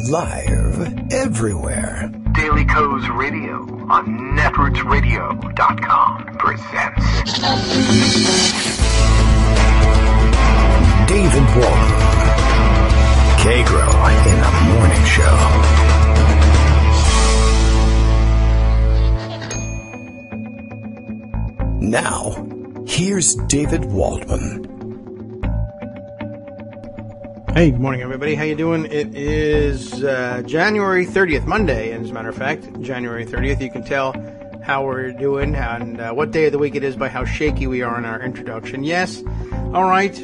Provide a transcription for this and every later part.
Live everywhere. Daily Kos Radio on netrootsradio.com presents David Waldman. Kagro in the Morning Show. Now, here's David Waldman. Hey, good morning, everybody. How you doing? It is January 30th, Monday, as a matter of fact. January 30th. You can tell how we're doing and what day of the week it is by how shaky we are in our introduction. Yes. All right.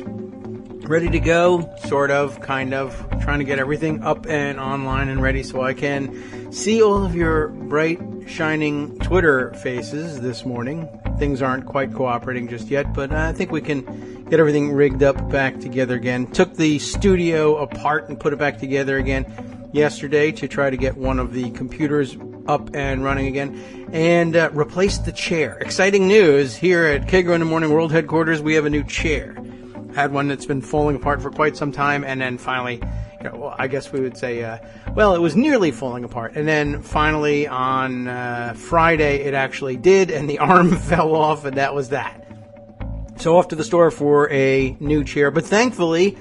Ready to go. Sort of. Kind of. Trying to get everything up and online and ready so I can see all of your bright, shining Twitter faces this morning. Things aren't quite cooperating just yet, but I think we can get everything rigged up back together again. Took the studio apart and put it back together again yesterday to try to get one of the computers up and running again and replaced the chair. Exciting news here at Kagro in the Morning World Headquarters. We have a new chair. Had one that's been falling apart for quite some time, and then finally, I guess we would say, it was nearly falling apart. And then finally on Friday, it actually did, and the arm fell off, and that was that. So off to the store for a new chair. But thankfully,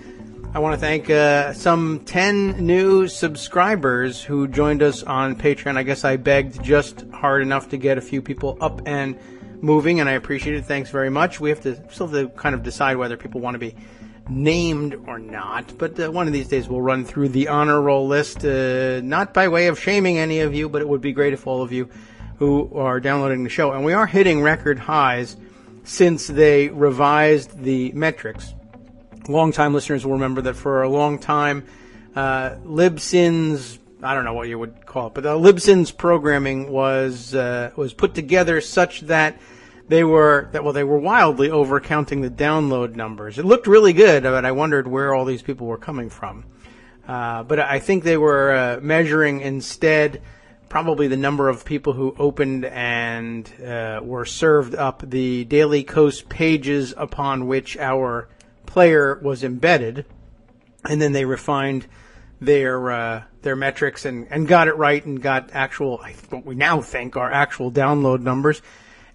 I want to thank some 10 new subscribers who joined us on Patreon. I guess I begged just hard enough to get a few people up and moving, and I appreciate it. Thanks very much. We still have to kind of decide whether people want to be named or not. But one of these days we'll run through the honor roll list, not by way of shaming any of you, but it would be great if all of you who are downloading the show, and we are hitting record highs since they revised the metrics. Long-time listeners will remember that for a long time, Libsyn's, I don't know what you would call it, but Libsyn's programming was put together such that they were wildly overcounting the download numbers. It looked really good, but I wondered where all these people were coming from. But I think they were measuring instead probably the number of people who opened and were served up the Daily Kos pages upon which our player was embedded, and then they refined their metrics and got it right and got what we now think are actual download numbers.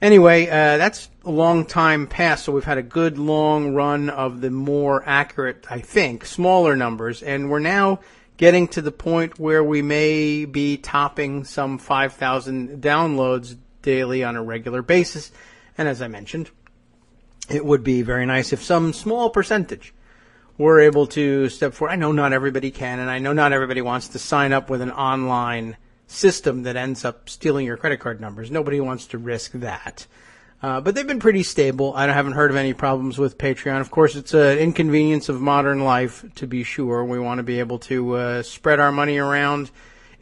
Anyway, that's a long time past, so we've had a good long run of the more accurate, I think, smaller numbers, and we're now getting to the point where we may be topping some 5,000 downloads daily on a regular basis. And as I mentioned, it would be very nice if some small percentage were able to step forward. I know not everybody can, and I know not everybody wants to sign up with an online system that ends up stealing your credit card numbers. Nobody wants to risk that. But they've been pretty stable. I haven't heard of any problems with Patreon. Of course, it's an inconvenience of modern life, to be sure. We want to be able to spread our money around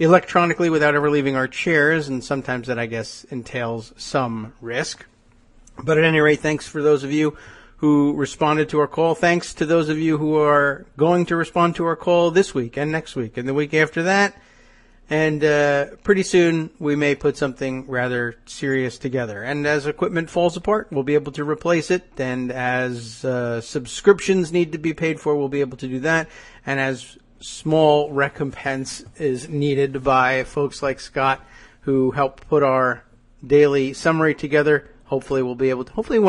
electronically without ever leaving our chairs, and sometimes that, I guess, entails some risk. But at any rate, thanks for those of you who responded to our call. Thanks to those of you who are going to respond to our call this week and next week and the week after that. And pretty soon we may put something rather serious together. And as equipment falls apart, we'll be able to replace it. And as subscriptions need to be paid for, we'll be able to do that. And as small recompense is needed by folks like Scott, who help put our daily summary together, hopefully one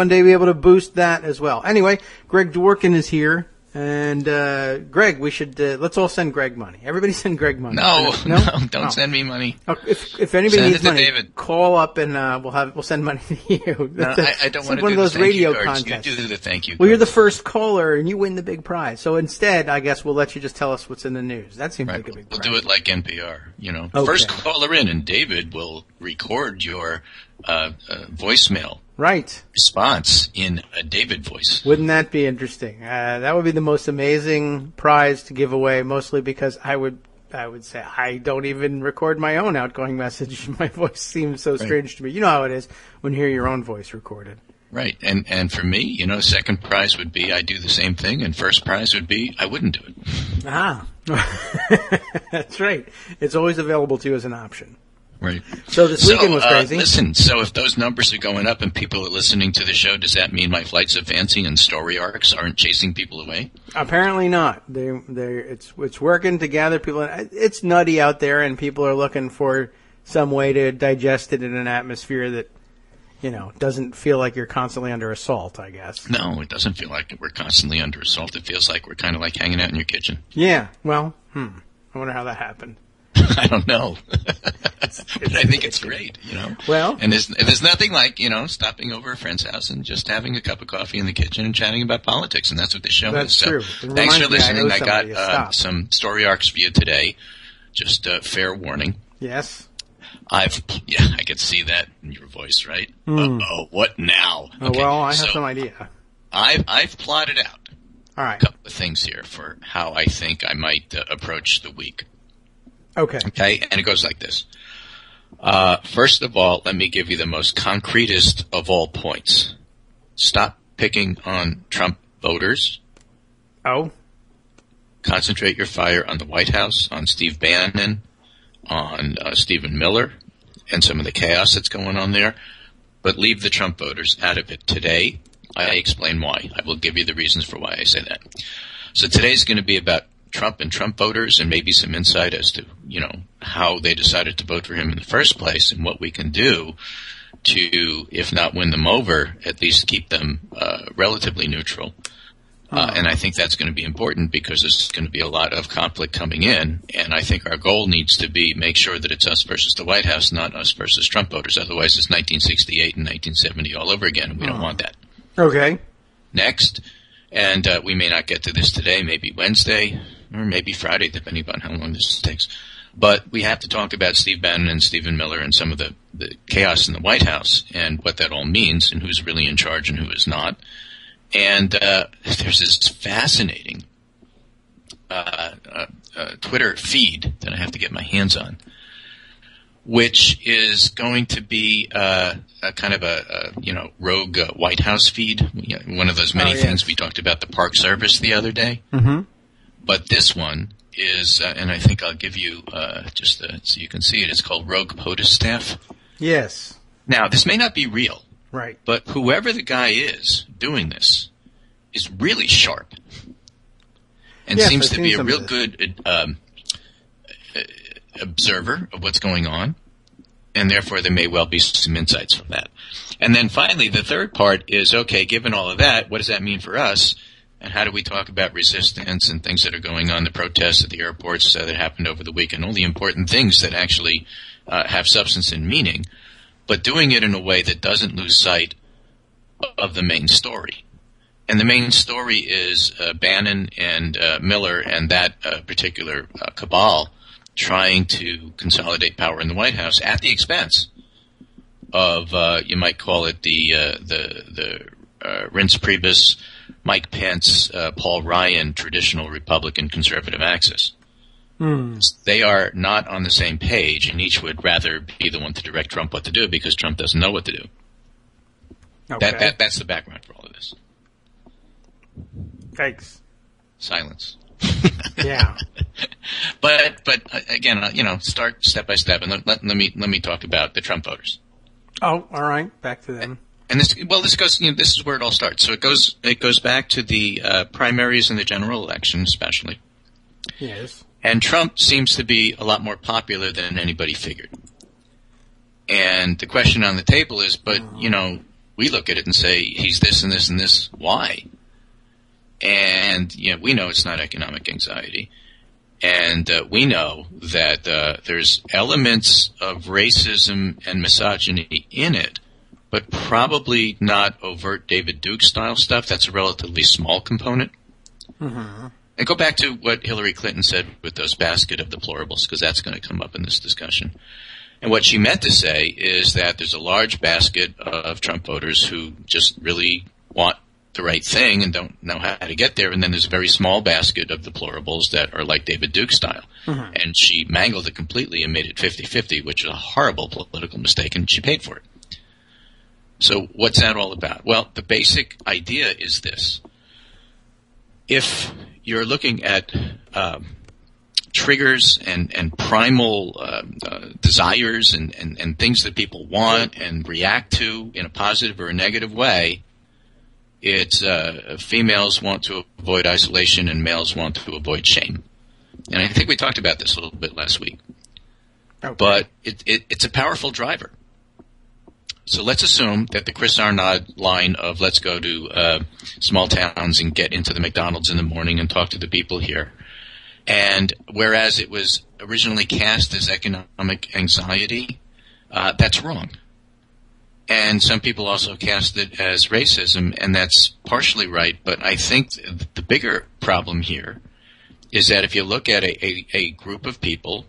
day be able to boost that as well. Anyway, Greg Dworkin is here. And, Greg, we should, let's all send Greg money. Everybody send Greg money. No, don't send me money. If anybody needs money, David. Call up and, we'll send money to you. No, I don't want to one do of those the radio thank you cards. contests. You do the thank you Well, cards. you're the first caller and you win the big prize. So instead, I guess we'll let you just tell us what's in the news. That seems like a big prize. We'll do it like NPR, Okay. First caller in, and David will record your, voicemail. Right. Response in a David voice. Wouldn't that be interesting? That would be the most amazing prize to give away, mostly because I would say I don't even record my own outgoing message. My voice seems so strange to me. You know how it is when you hear your own voice recorded. Right. And for me, second prize would be I do the same thing, and first prize would be I wouldn't do it. Ah. That's right. It's always available to you as an option. Right. So this weekend was crazy. Listen, so if those numbers are going up and people are listening to the show, does that mean my flights of fancy and story arcs aren't chasing people away? Apparently not. It's working to gather people. It's nutty out there, and people are looking for some way to digest it in an atmosphere that, doesn't feel like you're constantly under assault, I guess. No, it doesn't feel like we're constantly under assault. It feels like we're kind of like hanging out in your kitchen. Yeah, well, I wonder how that happened. I don't know. But I think it's great, Well. And there's nothing like, stopping over a friend's house and just having a cup of coffee in the kitchen and chatting about politics, and that's what this show is. That's true. Thanks for listening. I got some story arcs for you today. Just fair warning. Yes. I could see that in your voice, right? Uh-oh, what now? Oh, okay, well, I have some idea. I've plotted out all right. a couple of things here for how I think I might approach the week. Okay, and it goes like this. First of all, let me give you the most concretest of all points. Stop picking on Trump voters. Oh? Concentrate your fire on the White House, on Steve Bannon, on Stephen Miller, and some of the chaos that's going on there. But leave the Trump voters out of it. Today, I explain why. I will give you the reasons for why I say that. So today's going to be about Trump and Trump voters, and maybe some insight as to, how they decided to vote for him in the first place, and what we can do to, if not win them over, at least keep them relatively neutral. And I think that's going to be important because there's going to be a lot of conflict coming in, and I think our goal needs to be make sure that it's us versus the White House, not us versus Trump voters. Otherwise, it's 1968 and 1970 all over again, and we don't want that. Okay. Next, and we may not get to this today, maybe Wednesday, or maybe Friday, depending on how long this takes. But we have to talk about Steve Bannon and Stephen Miller and some of the chaos in the White House and what that all means and who's really in charge and who is not. And there's this fascinating Twitter feed that I have to get my hands on, which is going to be a kind of a rogue White House feed. One of those many things we talked about the Park Service the other day. Mm-hmm. But this one is, and I think I'll give you just so you can see it. It's called Rogue POTUS Staff. Yes. Now, this may not be real. Right. But whoever the guy is doing this is really sharp and seems to be a real good observer of what's going on, and therefore there may well be some insights from that. And then finally, the third part is, okay, given all of that, what does that mean for us? And how do we talk about resistance and things that are going on, the protests at the airports that happened over the weekend, all the important things that actually have substance and meaning, but doing it in a way that doesn't lose sight of the main story. And the main story is Bannon and Miller and that particular cabal trying to consolidate power in the White House at the expense of, you might call it the Reince Priebus, Mike Pence, Paul Ryan, traditional Republican conservative axis. They are not on the same page, and each would rather be the one to direct Trump what to do because Trump doesn't know what to do. Okay. That's the background for all of this. Thanks. Silence. Yeah. But again, start step by step, and let me talk about the Trump voters. Oh, all right. Back to them. And this goes. This is where it all starts. So it goes back to the primaries and the general election, especially. Yes. And Trump seems to be a lot more popular than anybody figured. And the question on the table is, but we look at it and say he's this and this and this. Why? And we know it's not economic anxiety, and we know that there's elements of racism and misogyny in it, but probably not overt David Duke style stuff. That's a relatively small component. Mm-hmm. And go back to what Hillary Clinton said with those basket of deplorables, because that's going to come up in this discussion. And what she meant to say is that there's a large basket of Trump voters who just really want the right thing and don't know how to get there, and then there's a very small basket of deplorables that are like David Duke style. Mm-hmm. And she mangled it completely and made it 50-50, which is a horrible political mistake, and she paid for it. So what's that all about? Well, the basic idea is this. If you're looking at triggers and primal desires and things that people want and react to in a positive or a negative way. It's females want to avoid isolation and males want to avoid shame. And I think we talked about this a little bit last week. Okay. But it's a powerful driver. So let's assume that the Chris Arnaud line of let's go to small towns and get into the McDonald's in the morning and talk to the people here. And whereas it was originally cast as economic anxiety, that's wrong. And some people also cast it as racism, and that's partially right. But I think the bigger problem here is that if you look at a group of people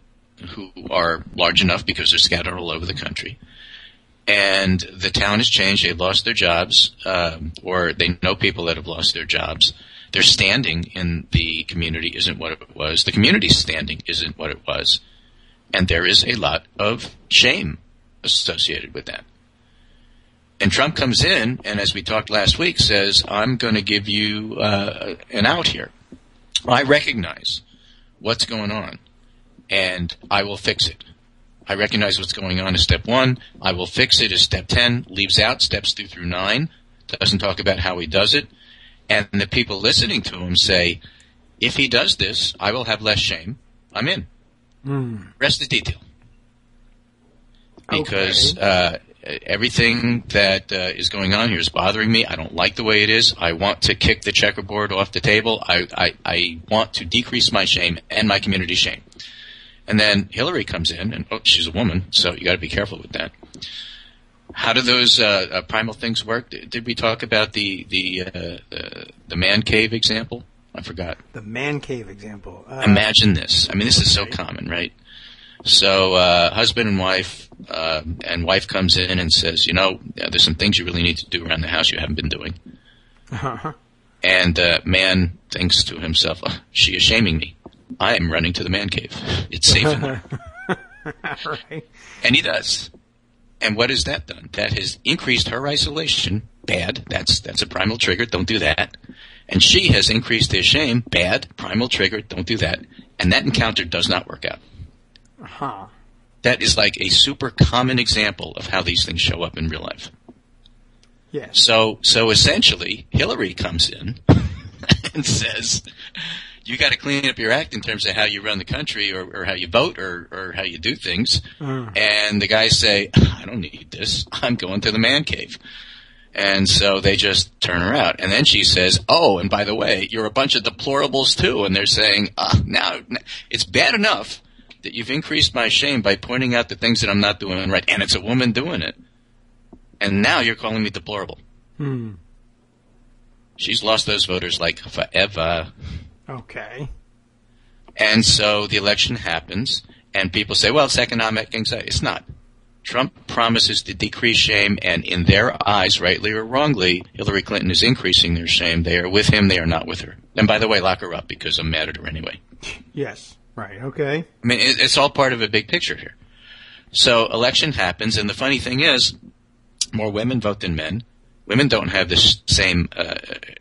who are large enough because they're scattered all over the country, and the town has changed, they've lost their jobs, or they know people that have lost their jobs, their standing in the community isn't what it was. The community's standing isn't what it was. And there is a lot of shame associated with that. And Trump comes in, and as we talked last week, says, I'm going to give you an out here. I recognize what's going on, and I will fix it. I recognize what's going on is step 1. I will fix it is step 10. Leaves out steps 2 through 9. Doesn't talk about how he does it. And the people listening to him say, if he does this, I will have less shame. I'm in. Rest is detail. Because everything that is going on here is bothering me. I don't like the way it is. I want to kick the checkerboard off the table. I want to decrease my shame and my community shame. And then Hillary comes in, and she's a woman, so you got to be careful with that. How do those primal things work? Did we talk about the man cave example? I forgot. The man cave example. Imagine this. I mean, this is so common, right? So husband and wife comes in and says, there's some things you really need to do around the house you haven't been doing. Uh-huh. And man thinks to himself, she is shaming me. I am running to the man cave. It's safe in there. Right. And he does. And what has that done? That has increased her isolation. Bad. That's a primal trigger. Don't do that. And she has increased his shame. Bad. Primal trigger. Don't do that. And that encounter does not work out. Uh-huh. That is like a super common example of how these things show up in real life. Yes. So essentially, Hillary comes in and says, you got to clean up your act in terms of how you run the country or how you vote or how you do things. And the guys say, I don't need this. I'm going to the man cave. And so they just turn her out. And then she says, oh, and by the way, you're a bunch of deplorables too. And they're saying, now it's bad enough that you've increased my shame by pointing out the things that I'm not doing right. And it's a woman doing it. And now you're calling me deplorable. She's lost those voters like forever. Okay. And so the election happens, and people say, well, it's economic anxiety. It's not. Trump promises to decrease shame, and in their eyes, rightly or wrongly, Hillary Clinton is increasing their shame. They are with him. They are not with her. And by the way, lock her up because I'm mad at her anyway. Yes. Right. Okay. I mean, it's all part of a big picture here. So election happens, and the funny thing is, more women vote than men. Women don't have this same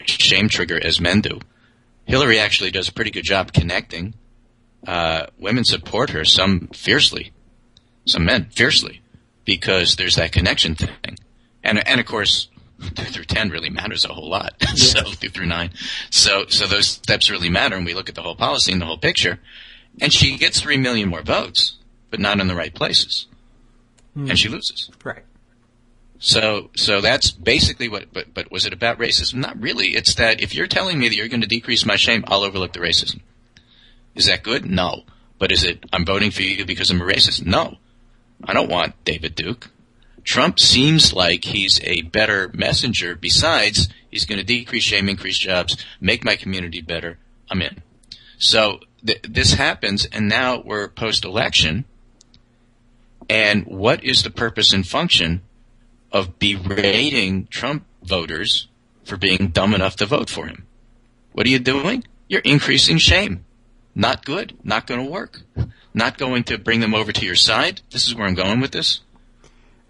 shame trigger as men do. Hillary actually does a pretty good job connecting. Women support her, some fiercely, some men fiercely, because there's that connection thing. And of course, 2 through 10 really matters a whole lot. Yes. So 2 through 9. So those steps really matter, and we look at the whole policy and the whole picture. And she gets 3 million more votes, but not in the right places. And she loses. Right. So that's basically what, but was it about racism? Not really. It's that if you're telling me that you're going to decrease my shame, I'll overlook the racism. Is that good? No. But is it, I'm voting for you because I'm a racist? No. I don't want David Duke. Trump seems like he's a better messenger. Besides, he's going to decrease shame, increase jobs, make my community better. I'm in. So this happens, and now we're post-election. And what is the purpose and function of berating Trump voters for being dumb enough to vote for him? What are you doing? You're increasing shame. Not good. Not going to work. Not going to bring them over to your side. This is where I'm going with this.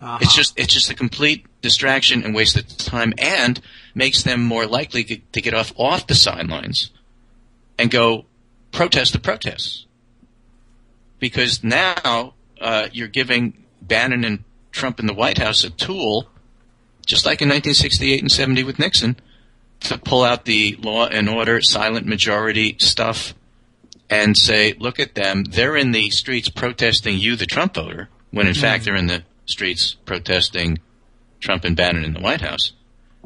Uh-huh. It's just a complete distraction and waste of time, and makes them more likely to get off the sidelines and go protest the protests. because now you're giving Bannon and Trump in the White House a tool, just like in 1968 and 70 with Nixon, to pull out the law and order, silent majority stuff and say, look at them, they're in the streets protesting you, the Trump voter, when in fact they're in the streets protesting Trump and Bannon in the White House.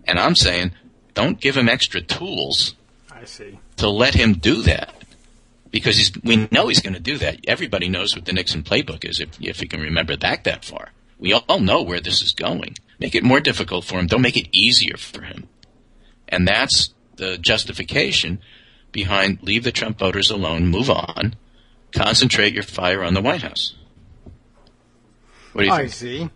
And I'm saying, don't give him extra tools to let him do that. Because we know he's going to do that. Everybody knows what the Nixon playbook is, if you can remember that far. We all know where this is going. Make it more difficult for him. Don't make it easier for him. And that's the justification behind leave the Trump voters alone, move on, concentrate your fire on the White House. What do you think? I see.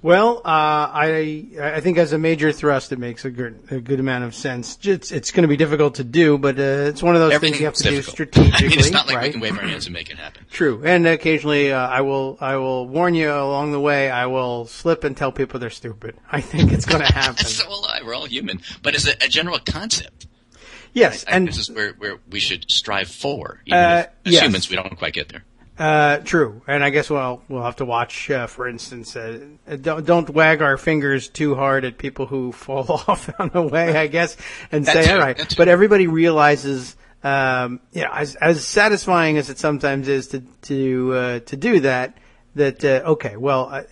Well, I think as a major thrust, it makes a good amount of sense. It's going to be difficult to do, but it's one of those things you have to do strategically. I mean, it's not like right? we can wave our hands and make it happen. True, and occasionally I will warn you along the way. I will slip and tell people they're stupid. I think it's going to happen. So will I. We're all human, but as a general concept. Yes, and this is where we should strive for. Even if, as humans, we don't quite get there. True, and I guess we'll have to watch. For instance, don't wag our fingers too hard at people who fall off on the way. I guess, and say, all right. But everybody realizes, as satisfying as it sometimes is to do that. Okay, well,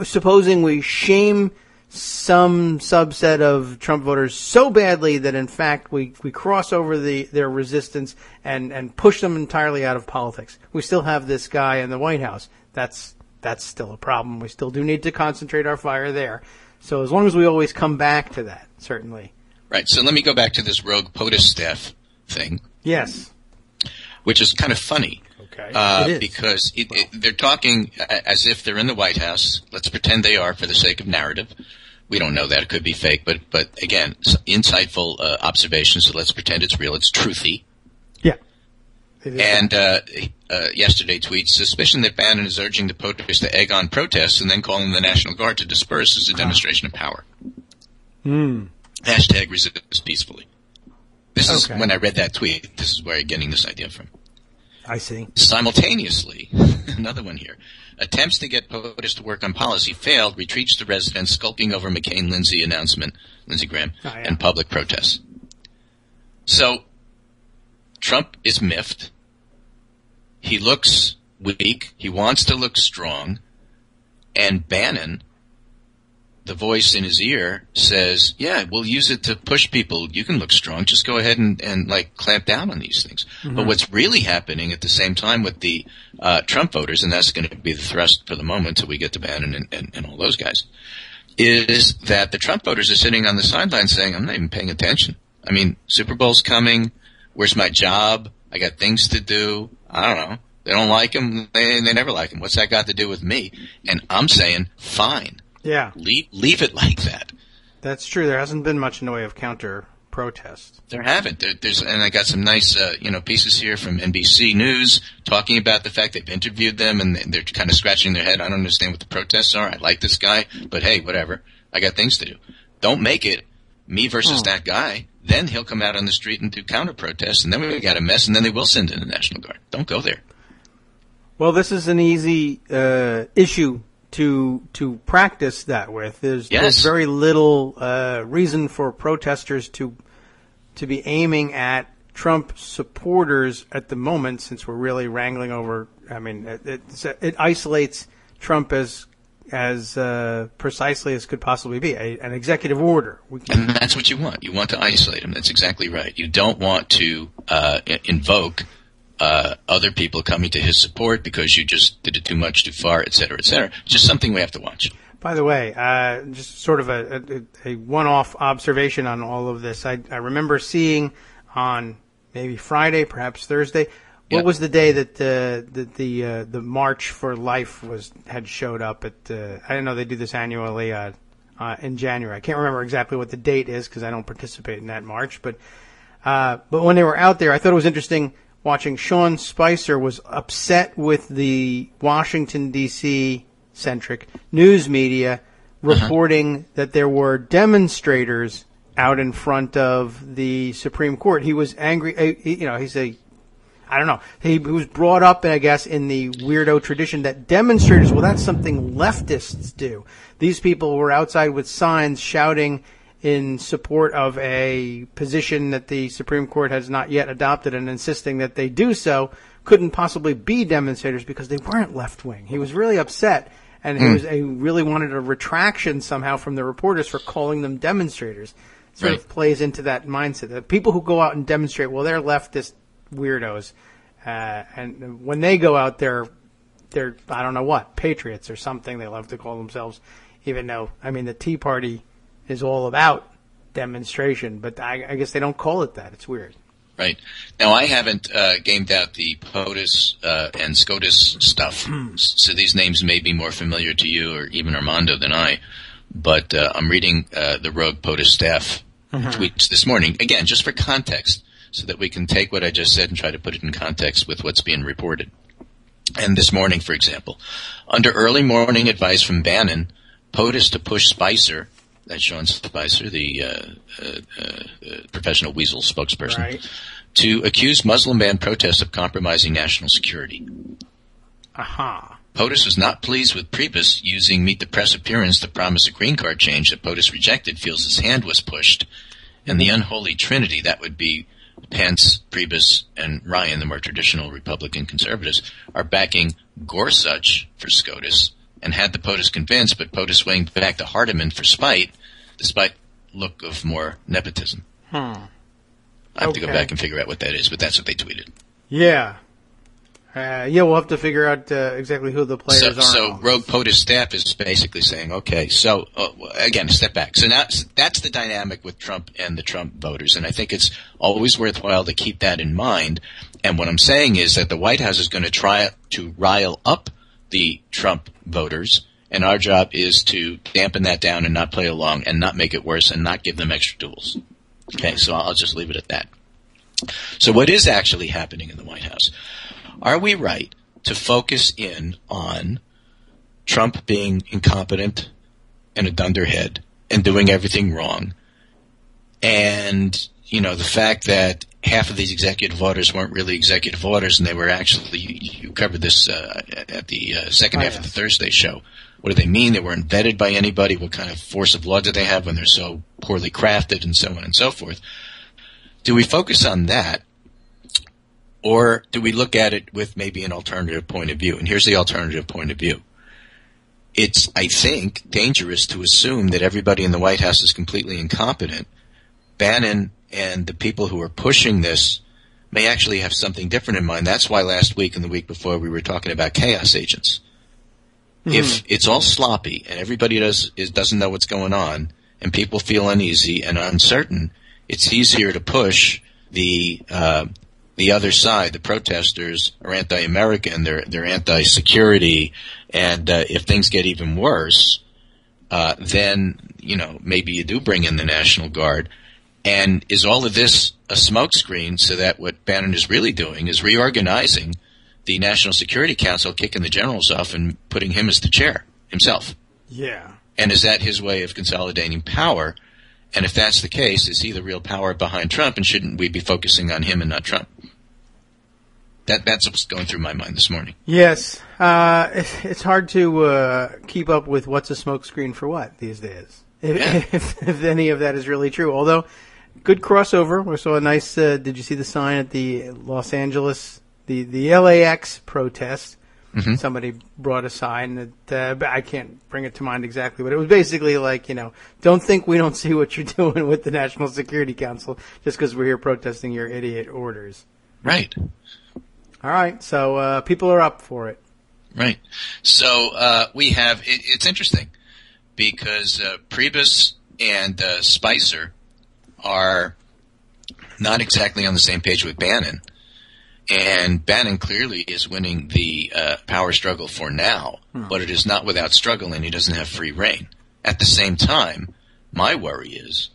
supposing we shame some subset of Trump voters so badly that in fact we cross over their resistance and push them entirely out of politics. We still have this guy in the White House. That's still a problem. We still do need to concentrate our fire there. So as long as we always come back to that, certainly. Right. So let me go back to this rogue POTUS staff thing. Yes. Which is kind of funny. Okay. Because they're talking as if they're in the White House. Let's pretend they are for the sake of narrative. We don't know that. It could be fake. But again, insightful observation, so let's pretend it's real. It's truthy. Yeah. And yesterday tweets, suspicion that Bannon is urging the POTUS to egg on protests and then calling the National Guard to disperse is a demonstration of power. Hashtag resist peacefully. This is when I read that tweet. This is where I'm getting this idea from. I see. Simultaneously, another one here. Attempts to get POTUS to work on policy failed, retreats to residents skulking over McCain-Lindsay announcement, Lindsey Graham, and public protests. So, Trump is miffed. He looks weak. He wants to look strong. And Bannon, the voice in his ear, says, yeah, we'll use it to push people. You can look strong. Just go ahead and like clamp down on these things. Mm-hmm. But what's really happening at the same time with the Trump voters, and that's going to be the thrust for the moment till we get to Bannon and all those guys, is that the Trump voters are sitting on the sidelines saying, I'm not even paying attention. I mean, Super Bowl's coming. Where's my job? I got things to do. I don't know. They don't like him. They never like him. What's that got to do with me? And I'm saying, fine. Yeah. Leave it like that. That's true. There hasn't been much in the way of counter protest. There haven't. And I got some nice, pieces here from NBC News talking about the fact they've interviewed them and they're kind of scratching their head. I don't understand what the protests are. I like this guy, but hey, whatever. I got things to do. Don't make it me versus that guy. Then he'll come out on the street and do counter protests, and then we got a mess, and then they will send in the National Guard. Don't go there. Well, this is an easy issue to practice that with. There's very little reason for protesters to be aiming at Trump supporters at the moment, since we're really wrangling over. I mean, it isolates Trump as precisely as could possibly be an executive order. And that's what you want. You want to isolate him. That's exactly right. You don't want to invoke other people coming to his support because you just did it too much, too far, et cetera, et cetera. It's just something we have to watch. By the way, just sort of a one-off observation on all of this. I remember seeing on maybe Friday, perhaps Thursday. What was the day that the March for Life had showed up at? I didn't know they do this annually in January. I can't remember exactly what the date is because I don't participate in that march. But when they were out there, I thought it was interesting watching. Sean Spicer was upset with the Washington D.C. centric news media reporting that there were demonstrators out in front of the Supreme Court. He was angry. He's I don't know. He was brought up, I guess, in the weirdo tradition that demonstrators, well, that's something leftists do. These people were outside with signs shouting in support of a position that the Supreme Court has not yet adopted and insisting that they do so, couldn't possibly be demonstrators because they weren't left-wing. He was really upset, and he really wanted a retraction somehow from the reporters for calling them demonstrators. Sort of plays into that mindset. The people who go out and demonstrate, well, they're leftist weirdos. And when they go out, they're, I don't know what, patriots or something they love to call themselves, even though, I mean, the Tea Party is all about demonstration, but I guess they don't call it that. It's weird. Right. Now, I haven't gamed out the POTUS and SCOTUS stuff, so these names may be more familiar to you or even Armando than I, but I'm reading the rogue POTUS staff tweets this morning, again, just for context, so that we can take what I just said and try to put it in context with what's being reported. And this morning, for example, under early morning advice from Bannon, POTUS to push Spicer, that's Sean Spicer, the professional weasel spokesperson, to accuse Muslim ban protests of compromising national security. POTUS was not pleased with Priebus using Meet the Press appearance to promise a green card change that POTUS rejected, feels his hand was pushed. And the unholy trinity, that would be Pence, Priebus, and Ryan, the more traditional Republican conservatives, are backing Gorsuch for SCOTUS and had the POTUS convinced, but POTUS swing back to Hardiman for spite, despite look of more nepotism. I have to go back and figure out what that is, but that's what they tweeted. Yeah. We'll have to figure out exactly who the players are. So rogue POTUS staff is basically saying, okay, so again, step back. So now that's the dynamic with Trump and the Trump voters, and I think it's always worthwhile to keep that in mind. And what I'm saying is that the White House is going to try to rile up the Trump voters, and our job is to dampen that down and not play along and not make it worse and not give them extra tools. Okay, so I'll just leave it at that. So what is actually happening in the White House? Are we right to focus in on Trump being incompetent and a dunderhead and doing everything wrong? And, the fact that half of these executive orders weren't really executive orders and they were actually, you covered this at the second half of the Thursday show. What do they mean? They weren't vetted by anybody. What kind of force of law do they have when they're so poorly crafted and so on and so forth? Do we focus on that? Or do we look at it with maybe an alternative point of view? And here's the alternative point of view. It's, I think, dangerous to assume that everybody in the White House is completely incompetent. Bannon and the people who are pushing this may actually have something different in mind. That's why last week and the week before we were talking about chaos agents. If it's all sloppy and everybody doesn't know what's going on and people feel uneasy and uncertain, it's easier to push the other side. The protesters are anti-American, they're anti-security, and if things get even worse, then maybe you do bring in the National Guard. And is all of this a smokescreen so that what Bannon is really doing is reorganizing the National Security Council, kicking the generals off and putting him as the chair himself? Yeah. And is that his way of consolidating power? And if that's the case, is he the real power behind Trump, and shouldn't we be focusing on him and not Trump? That's what's going through my mind this morning. Yes. It's hard to keep up with what's a smokescreen for what these days, if any of that is really true. Although, good crossover. We saw a nice, did you see the sign at the Los Angeles, the LAX protest? Mm-hmm. Somebody brought a sign that I can't bring it to mind exactly, but it was basically like, don't think we don't see what you're doing with the National Security Council just because we're here protesting your idiot orders. Right. All right. So people are up for it. Right. So we have it's interesting because Priebus and Spicer are not exactly on the same page with Bannon. And Bannon clearly is winning the power struggle for now, but it is not without struggle, and he doesn't have free rein. At the same time, my worry is,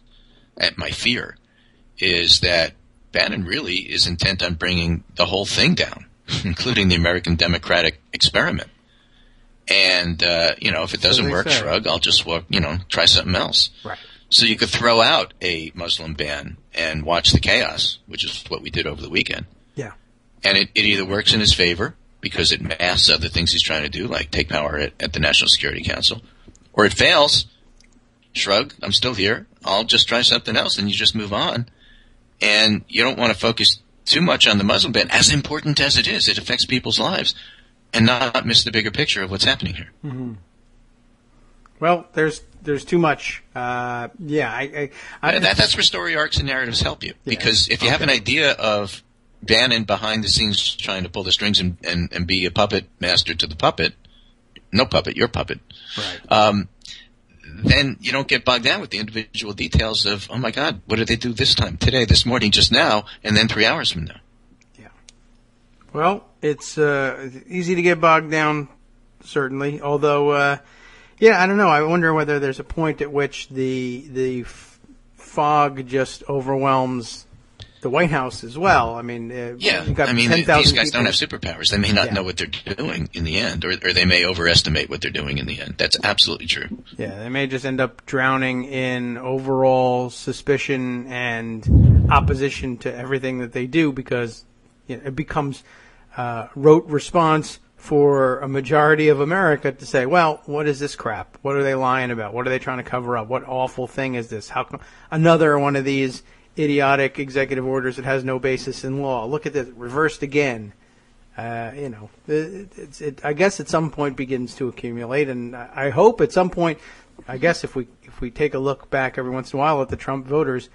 my fear, is that Bannon really is intent on bringing the whole thing down, including the American democratic experiment. And, if it doesn't work, shrug, I'll just try something else. Right. So you could throw out a Muslim ban and watch the chaos, which is what we did over the weekend. Yeah. And it either works in his favor because it masks other things he's trying to do, like take power at the National Security Council, or it fails. Shrug, I'm still here. I'll just try something else, and you just move on. And you don't want to focus too much on the Muslim ban, as important as it is. It affects people's lives, and not miss the bigger picture of what's happening here. Mm-hmm. Well, there's too much. That's where story arcs and narratives help you. Because if you have an idea of Bannon behind the scenes trying to pull the strings and be a puppet master to the puppet, no puppet, your puppet, right. Then you don't get bogged down with the individual details of, oh my God, what did they do this time, today, this morning, just now, and then 3 hours from now? Yeah. Well, it's easy to get bogged down, certainly. Although, I don't know. I wonder whether there's a point at which the fog just overwhelms the White House as well. I mean, you've got 10,000 these guys people. don't have superpowers. They may not know what they're doing in the end, or they may overestimate what they're doing in the end. That's absolutely true. Yeah, they may just end up drowning in overall suspicion and opposition to everything that they do because it becomes rote response for a majority of America to say, well, what is this crap? What are they lying about? What are they trying to cover up? What awful thing is this? How come another one of these idiotic executive orders that has no basis in law? Look at this, reversed again. I guess at some point begins to accumulate, and I hope at some point, I guess if we take a look back every once in a while at the Trump voters,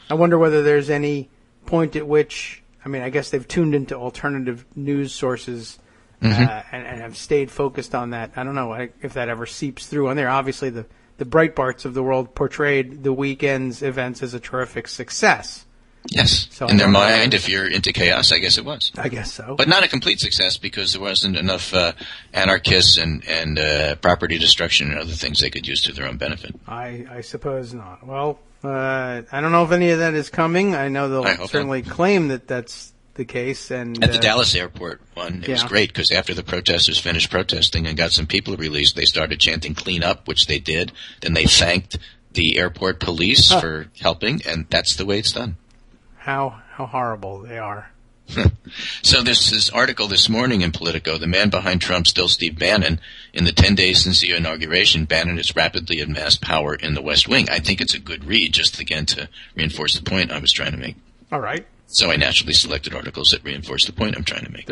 I wonder whether there's any point at which, I guess they've tuned into alternative news sources and have stayed focused on that. I don't know if that ever seeps through on there. Obviously, the Breitbarts of the world portrayed the weekend's events as a terrific success. Yes. So in their mind, if you're into chaos, I guess it was. I guess so. But not a complete success because there wasn't enough anarchists and property destruction and other things they could use to their own benefit. I suppose not. Well, I don't know if any of that is coming. I know they'll certainly claim that that's the case. And at the Dallas airport one, it was great because after the protesters finished protesting and got some people released, they started chanting "clean up," which they did. Then they thanked the airport police for helping, and that's the way it's done. How horrible they are. So there's this article this morning in Politico, the man behind Trump, still Steve Bannon. In the 10 days since the inauguration, Bannon has rapidly amassed power in the West Wing. I think it's a good read, just again to reinforce the point I was trying to make. All right. So I naturally selected articles that reinforce the point I'm trying to make.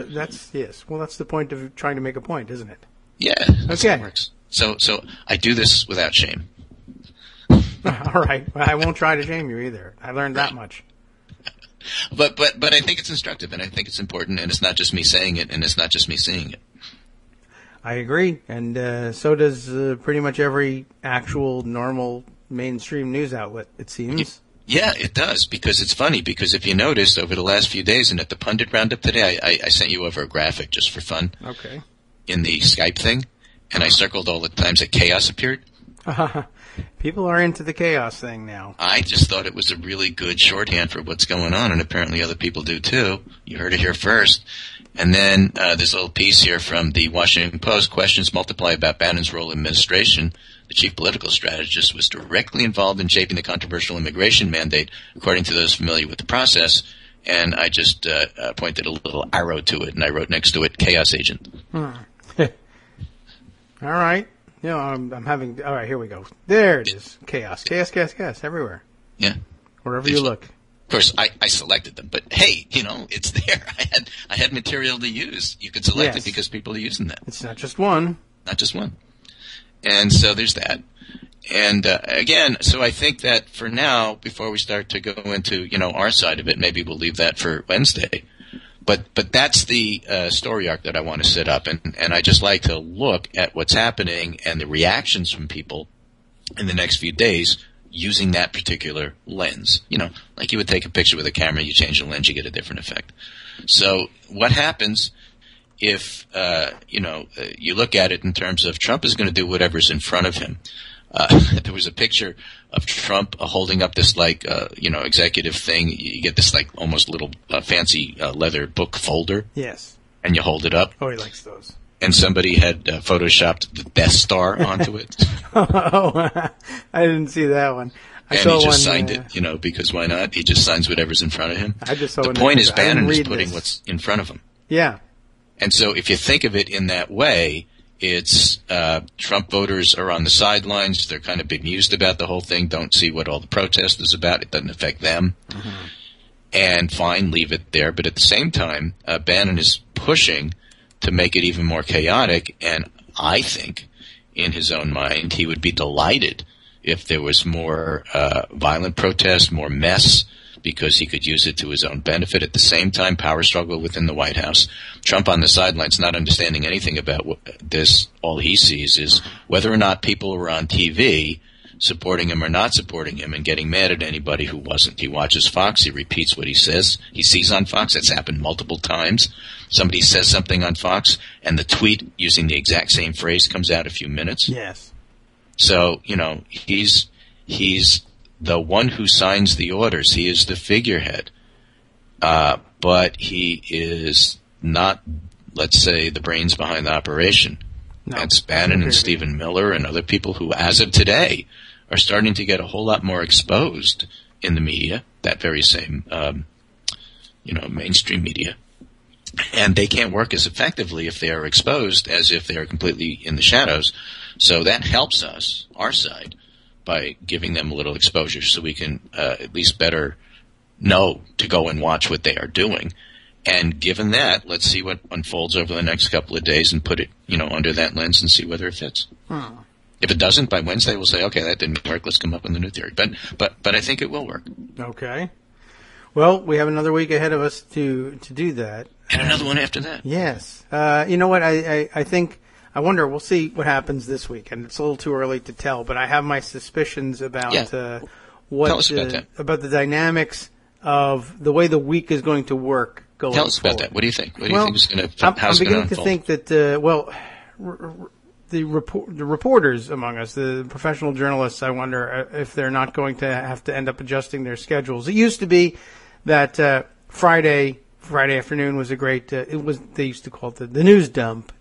Yes. Well, that's the point of trying to make a point, isn't it? Yeah. That's how it works. So I do this without shame. All right. Well, I won't try to shame you either. I learned that much. But I think it's instructive, and I think it's important, and it's not just me saying it, and it's not just me seeing it. I agree, and so does pretty much every actual normal mainstream news outlet, it seems. Yeah, it does, because it's funny, because if you noticed over the last few days, and at the Pundit Roundup today, I sent you over a graphic just for fun. Okay. In the Skype thing, and I circled all the times that chaos appeared. People are into the chaos thing now. I just thought it was a really good shorthand for what's going on, and apparently other people do too. You heard it here first. And then this little piece here from the Washington Post, questions multiply about Bannon's role in administration. The chief political strategist was directly involved in shaping the controversial immigration mandate, according to those familiar with the process. And I just pointed a little arrow to it, and I wrote next to it, chaos agent. All right. I'm having... All right, here we go. There it is. Chaos. Chaos, everywhere. Yeah. Wherever you look. Of course, I selected them, but hey, it's there. I had material to use. You could select it because people are using that. It's not just one. Not just one. And so there's that. And again, so I think that for now, before we start to go into our side of it, maybe we'll leave that for Wednesday. But that's the story arc that I want to set up, and I just like to look at what's happening and the reactions from people in the next few days using that particular lens. Like you would take a picture with a camera, you change the lens, you get a different effect. So what happens if you look at it in terms of Trump is going to do whatever's in front of him? There was a picture of Trump holding up this executive thing. You get this almost little fancy leather book folder. Yes. And you hold it up. Oh, he likes those. And somebody had photoshopped the Death Star onto it. Oh, I didn't see that one. He just signed it, because why not? He just signs whatever's in front of him. I just saw the point is Bannon is putting what's in front of him. Yeah. And so if you think of it in that way, it's Trump voters are on the sidelines. They're kind of bemused about the whole thing, don't see what all the protest is about. It doesn't affect them. Mm-hmm. And fine, leave it there. But at the same time, Bannon is pushing to make it even more chaotic. And I think, in his own mind, he would be delighted if there was more violent protest, more mess, because he could use it to his own benefit. At the same time, power struggle within the White House. Trump on the sidelines, not understanding anything about this. All he sees is whether or not people are on TV supporting him or not supporting him and getting mad at anybody who wasn't. He watches Fox. He repeats what he says. He sees on Fox. That's happened multiple times. Somebody says something on Fox, and the tweet using the exact same phrase comes out a few minutes. Yes. So, he's the one who signs the orders. He is the figurehead. But he is not, let's say, the brains behind the operation. No. That's Bannon and Stephen Miller and other people who, as of today, are starting to get a whole lot more exposed in the media, that very same, mainstream media. And they can't work as effectively if they are exposed as if they are completely in the shadows. So that helps us, our side, by giving them a little exposure so we can at least better know to go and watch what they are doing. And given that, let's see what unfolds over the next couple of days and put it, under that lens and see whether it fits. If it doesn't, by Wednesday we'll say, okay, that didn't work. Let's come up with a new theory. But I think it will work. Okay. Well, we have another week ahead of us to do that. And another one after that. Yes. You know what? I think, I wonder, we'll see what happens this week. And it's a little too early to tell, but I have my suspicions about about the dynamics of the way the week is going to work going Tell us forward. about that. What do you think? What do you think is going to I'm beginning to think that, the reporters among us, the professional journalists, I wonder if they're not going to have to end up adjusting their schedules. It used to be that Friday afternoon was a great. They used to call it the news dump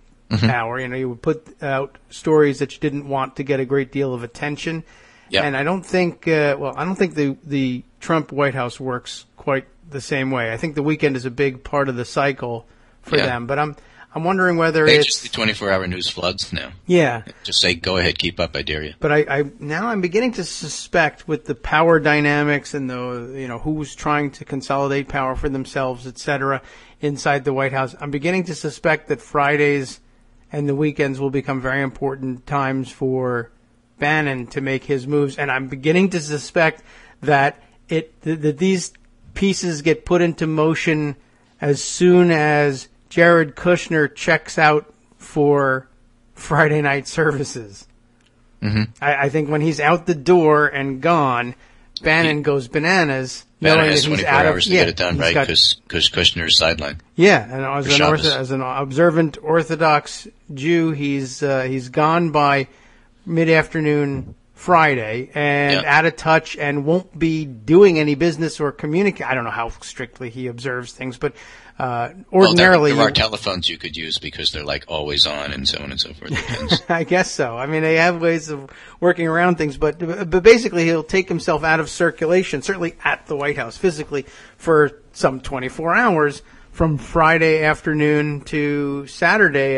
hour. You would put out stories that you didn't want to get a great deal of attention. Yep. And I don't think. I don't think the Trump White House works quite the same way. I think the weekend is a big part of the cycle for them. But I'm wondering whether they it's just the 24-hour news floods now. Yeah. Just say, go ahead, keep up, I dare you. But I'm beginning to suspect with the power dynamics and the who's trying to consolidate power for themselves, et cetera, inside the White House. I'm beginning to suspect that Fridays and the weekends will become very important times for Bannon to make his moves, and I'm beginning to suspect that that these pieces get put into motion as soon as Jared Kushner checks out for Friday night services. Mm-hmm. I think when he's out the door and gone, Bannon goes bananas. Bannon has 24 hours to get it done, right? Because Kushner's sidelined. Yeah, and as an observant Orthodox Jew, he's gone by mid-afternoon Friday and out of touch and won't be doing any business or communicate. I don't know how strictly he observes things, but ordinarily there are telephones you could use because they're like always on and so on and so forth. I guess so. I mean, they have ways of working around things, but basically he'll take himself out of circulation, certainly at the White House physically, for some 24 hours from Friday afternoon to Saturday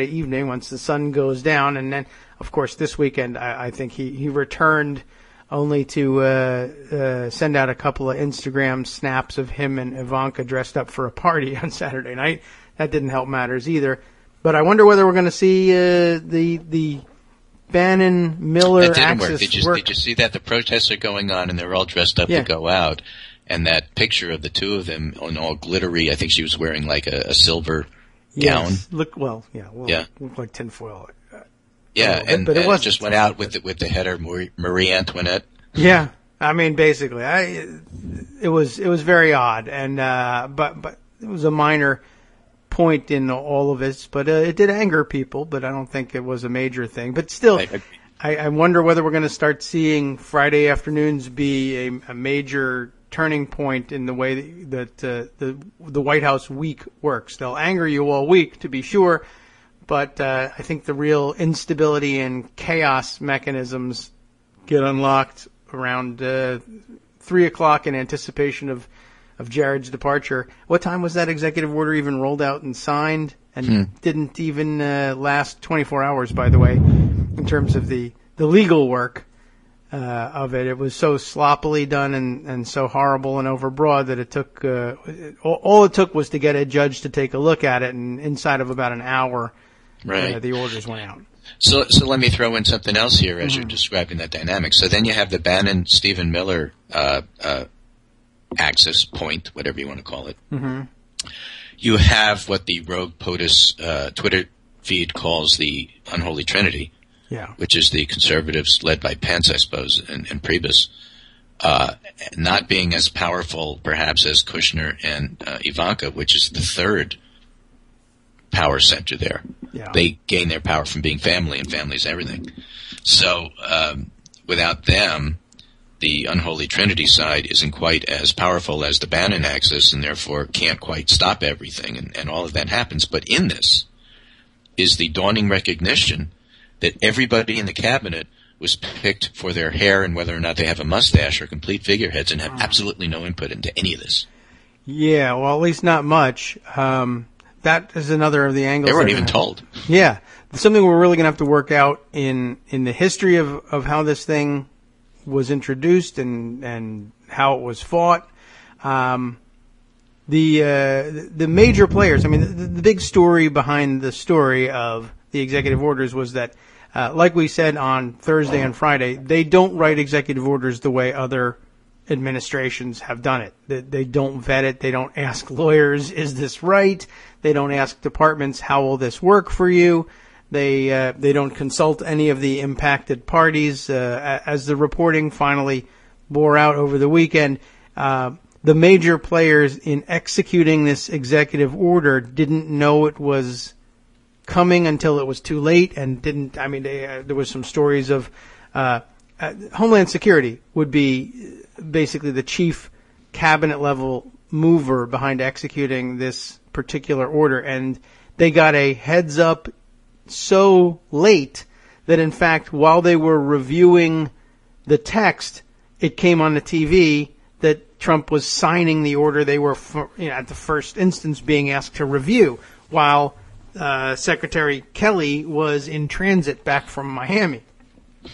evening once the sun goes down. And then, of course, this weekend I think he returned only to send out a couple of Instagram snaps of him and Ivanka dressed up for a party on Saturday night. That didn't help matters either. But I wonder whether we're going to see the Bannon-Miller axis work. Did you see that? The protests are going on and they're all dressed up to go out. And that picture of the two of them on all glittery, I think she was wearing like a silver gown. Look like tinfoil. But it just went out with the header Marie Antoinette. Yeah, I mean basically, it was very odd, and but it was a minor point in all of this, but it did anger people. But I don't think it was a major thing. But still, I wonder whether we're going to start seeing Friday afternoons be a major turning point in the way that the White House week works. They'll anger you all week, to be sure. But I think the real instability and chaos mechanisms get unlocked around 3 o'clock in anticipation of Jared's departure. What time was that executive order even rolled out and signed? And didn't even last 24 hours, by the way, in terms of the legal work of it. It was so sloppily done and so horrible and overbroad that it took all it took was to get a judge to take a look at it, and inside of about an hour, the orders went out. So let me throw in something else here as you're describing that dynamic. So then you have the Bannon-Stephen Miller axis point, whatever you want to call it. Mm-hmm. You have what the Rogue POTUS Twitter feed calls the Unholy Trinity, which is the conservatives led by Pence, I suppose, and Priebus, not being as powerful perhaps as Kushner and Ivanka, which is the third power center there. Yeah. They gain their power from being family, and family's everything. So without them, the Unholy Trinity side isn't quite as powerful as the Bannon axis, and therefore can't quite stop everything, and all of that happens. But in this is the dawning recognition that everybody in the cabinet was picked for their hair and whether or not they have a mustache or complete figureheads, and have absolutely no input into any of this. Yeah, well, at least not much. That is another of the angles. They weren't even told. Yeah. Something we're really going to have to work out in the history of how this thing was introduced and how it was fought. The major players, I mean, the big story behind the story of the executive orders was that, like we said on Thursday and Friday, they don't write executive orders the way other administrations have done it. They don't vet it. They don't ask lawyers, is this right? They don't ask departments, how will this work for you? They don't consult any of the impacted parties. As the reporting finally bore out over the weekend, the major players in executing this executive order didn't know it was coming until it was too late, and didn't. I mean, there was some stories of Homeland Security would be basically the chief cabinet level mover behind executing this particular order, and they got a heads up so late that, in fact, while they were reviewing the text, it came on the TV that Trump was signing the order they were, at the first instance, being asked to review, while Secretary Kelly was in transit back from Miami.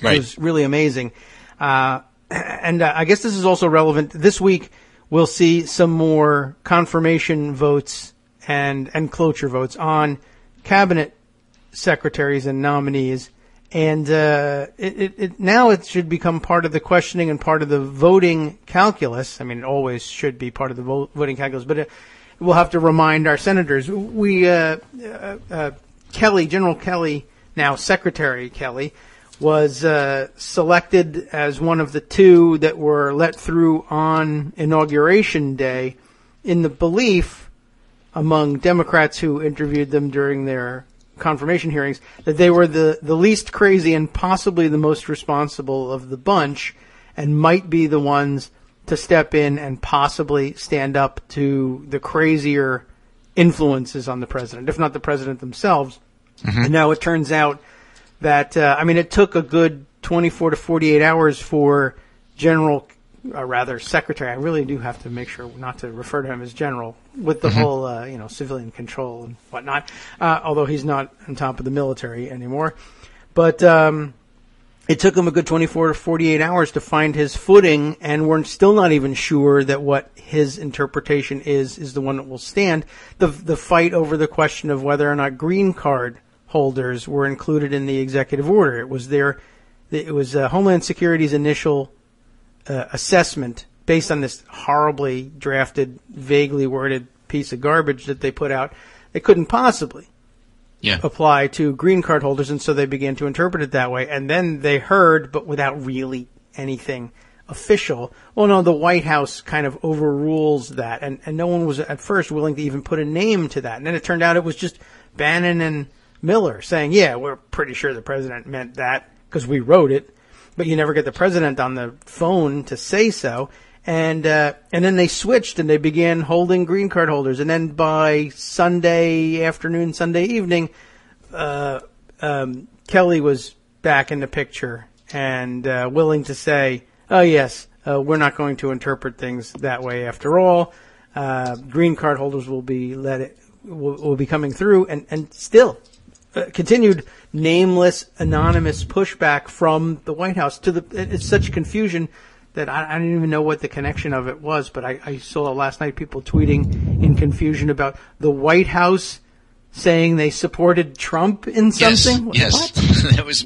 Right. It was really amazing. And I guess this is also relevant. This week, we'll see some more confirmation votes and cloture votes on cabinet secretaries and nominees, and now it should become part of the questioning and part of the voting calculus. I mean, it always should be part of the voting calculus, but we'll have to remind our senators. Kelly, General Kelly, now Secretary Kelly, was selected as one of the two that were let through on Inauguration Day, in the belief among Democrats who interviewed them during their confirmation hearings that they were the least crazy and possibly the most responsible of the bunch, and might be the ones to step in and possibly stand up to the crazier influences on the president, if not the president themselves. Mm-hmm. And now it turns out that, it took a good 24 to 48 hours for Secretary. I really do have to make sure not to refer to him as General, with the whole, civilian control and whatnot, although he's not on top of the military anymore. But it took him a good 24 to 48 hours to find his footing, and we're still not even sure that what his interpretation is the one that will stand. The fight over the question of whether or not green card holders were included in the executive order. It was Homeland Security's initial assessment based on this horribly drafted, vaguely worded piece of garbage that they put out. They couldn't possibly apply to green card holders, and so they began to interpret it that way. And then they heard, but without really anything official, well, no, the White House kind of overrules that, and no one was at first willing to even put a name to that. And then it turned out it was just Bannon and Miller saying, yeah, we're pretty sure the president meant that because we wrote it, but you never get the president on the phone to say so. And then they switched and they began holding green card holders. And then by Sunday afternoon, Sunday evening, Kelly was back in the picture and willing to say, oh, yes, we're not going to interpret things that way after all. green card holders will be will be coming through, and still continued nameless, anonymous pushback from the White House it's such confusion that I didn't even know what the connection of it was, but I saw last night people tweeting in confusion about the White House saying they supported Trump in something. Yes.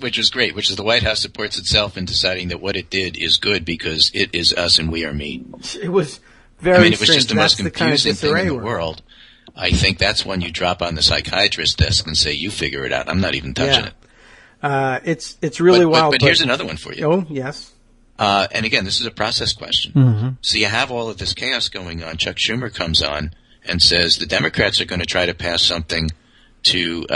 Which was great, which is the White House supports itself in deciding that what it did is good because it is us and we are me. It was very it was just the most confusing thing in the world. world. I think that's when you drop on the psychiatrist's desk and say, you figure it out. I'm not even touching it. It's really wild. But here's another one for you. Oh, yes. And again, this is a process question. Mm-hmm. So you have all of this chaos going on. Chuck Schumer comes on and says the Democrats are going to try to pass something to,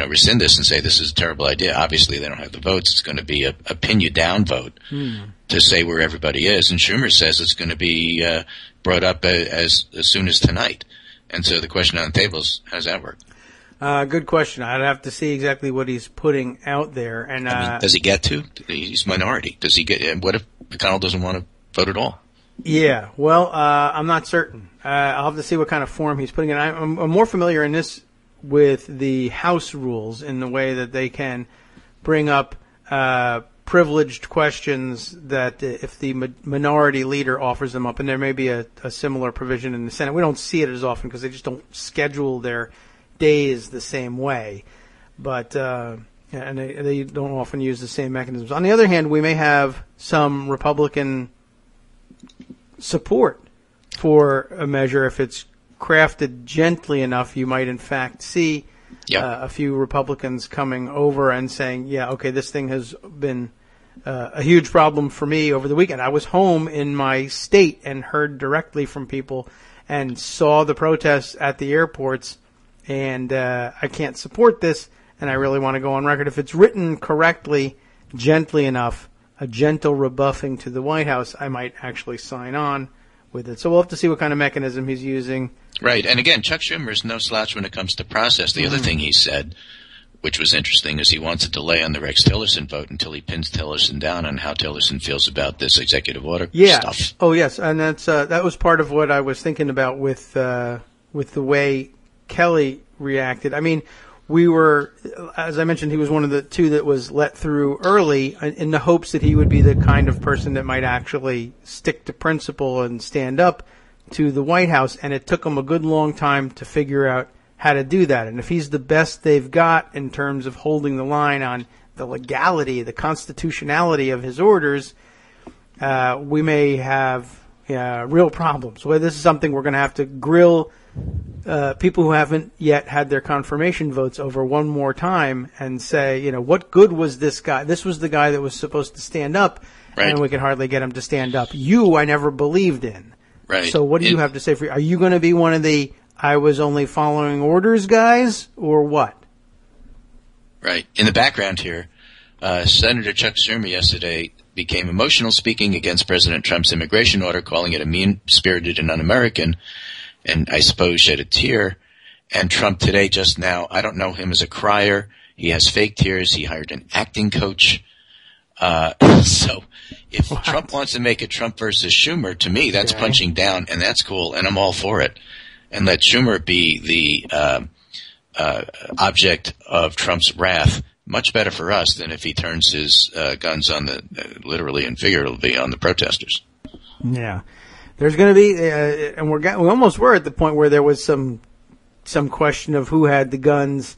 rescind this and say this is a terrible idea. Obviously, they don't have the votes. It's going to be a pin you down vote to say where everybody is. And Schumer says it's going to be brought up as soon as tonight. And so the question on the table is, how does that work? Good question. I'd have to see exactly what he's putting out there. And does he get to? He's minority. Does he get? What if McConnell doesn't want to vote at all? Yeah. Well, I'm not certain. I'll have to see what kind of form he's putting in. I'm more familiar in this with the House rules in the way that they can bring up privileged questions that if the minority leader offers them up, and there may be a similar provision in the Senate. We don't see it as often because they just don't schedule their days the same way, but and they don't often use the same mechanisms. On the other hand, we may have some Republican support for a measure if it's crafted gently enough. You might in fact see a few Republicans coming over and saying, yeah, okay, this thing has been a huge problem for me over the weekend. I was home in my state and heard directly from people and saw the protests at the airports, and I can't support this, and I really want to go on record. If it's written correctly, gently enough, a gentle rebuffing to the White House, I might actually sign on with it. So we'll have to see what kind of mechanism he's using. Right. And again, Chuck Schumer is no slouch when it comes to process. The other thing he said, which was interesting, is he wants a delay on the Rex Tillerson vote until he pins Tillerson down on how Tillerson feels about this executive order stuff. Oh, yes. And that's that was part of what I was thinking about with the way Kelly reacted. I mean, we were, as I mentioned, he was one of the two that was let through early in the hopes that he would be the kind of person that might actually stick to principle and stand up to the White House. And it took him a good long time to figure out how to do that. And if he's the best they've got in terms of holding the line on the legality, the constitutionality of his orders, we may have real problems. Well, this is something we're going to have to grill people who haven't yet had their confirmation votes over one more time and say, what good was this guy? This was the guy that was supposed to stand up, and we can hardly get him to stand up. I never believed in. Right. So what do you have to say for you? Are you going to be one of the I was only following orders guys, or what? Right. In the background here, Senator Chuck Schumer yesterday became emotional speaking against President Trump's immigration order, calling it a mean-spirited and un-American, and I suppose shed a tear. And Trump today, just now, I don't know him as a crier. He has fake tears. He hired an acting coach. So if Trump wants to make it Trump versus Schumer, to me, that's punching down, and that's cool, and I'm all for it. And let Schumer be the object of Trump's wrath. Much better for us than if he turns his guns on literally and figuratively, on the protesters. Yeah. There's going to be, and we almost were at the point where there was some question of who had the guns